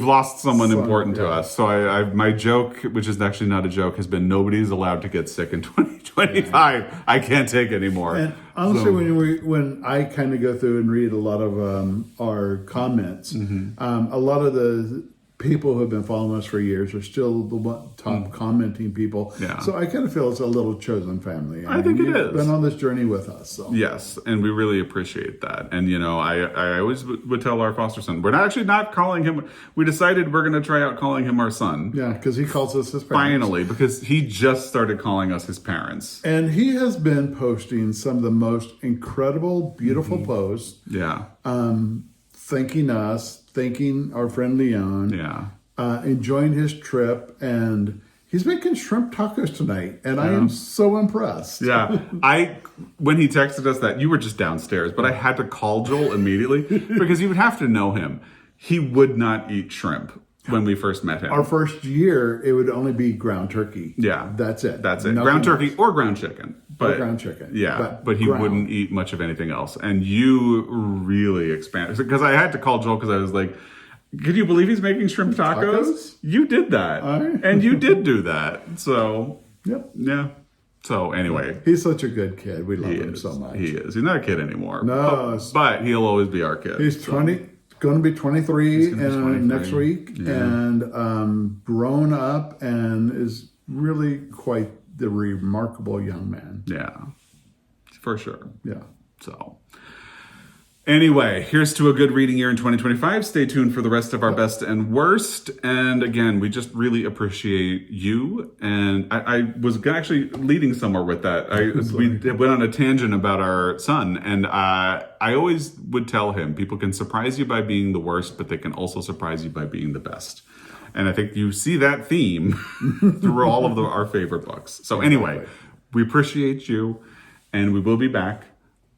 S1: lost someone important to us. So my joke, which is actually not a joke, has been nobody's allowed to get sick in 2025. Yeah. I can't take anymore.
S2: And honestly, when I kind of go through and read a lot of our comments, a lot of the people who have been following us for years are still the top commenting people.
S1: Yeah.
S2: So I kind of feel it's a little chosen family.
S1: I think it is.
S2: Been on this journey with us. So.
S1: Yes, and we really appreciate that. And, I always would tell our foster son, we're not calling him, we decided we're going to try out calling him our son.
S2: Yeah, because he calls us his parents.
S1: Finally, because he just started calling us his parents.
S2: And he has been posting some of the most incredible, beautiful posts.
S1: Yeah.
S2: Thanking us, thanking our friend Leon.
S1: Yeah.
S2: Enjoying his trip, and he's making shrimp tacos tonight, and I am so impressed.
S1: Yeah. When he texted us that, you were just downstairs, but I had to call Joel immediately because you would have to know him. He would not eat shrimp when we first met him.
S2: Our first year, it would only be ground turkey.
S1: Yeah.
S2: That's it.
S1: Nothing ground turkey
S2: else.
S1: or ground chicken.
S2: Or ground chicken.
S1: Yeah, but he wouldn't eat much of anything else. And you really expanded. Because I had to call Joel because I was like, could you believe he's making shrimp tacos? You did that. And you did do that. So,
S2: yep.
S1: Yeah. So anyway.
S2: He's such a good kid. We love him so much.
S1: He is. He's not a kid anymore.
S2: No.
S1: But he'll always be our kid.
S2: He's 20. Going to be 23 next week. Yeah. And grown up and is really quite the remarkable young man.
S1: Yeah, for sure.
S2: Yeah.
S1: So anyway, here's to a good reading year in 2025. Stay tuned for the rest of our best and worst. And again, we just really appreciate you. And I was actually leading somewhere with that. We went on a tangent about our son. And I always would tell him, people can surprise you by being the worst, but they can also surprise you by being the best. And I think you see that theme through all of our favorite books. So anyway, we appreciate you, and we will be back.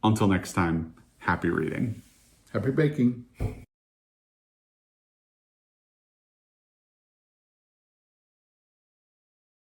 S1: Until next time, happy reading.
S2: Happy baking.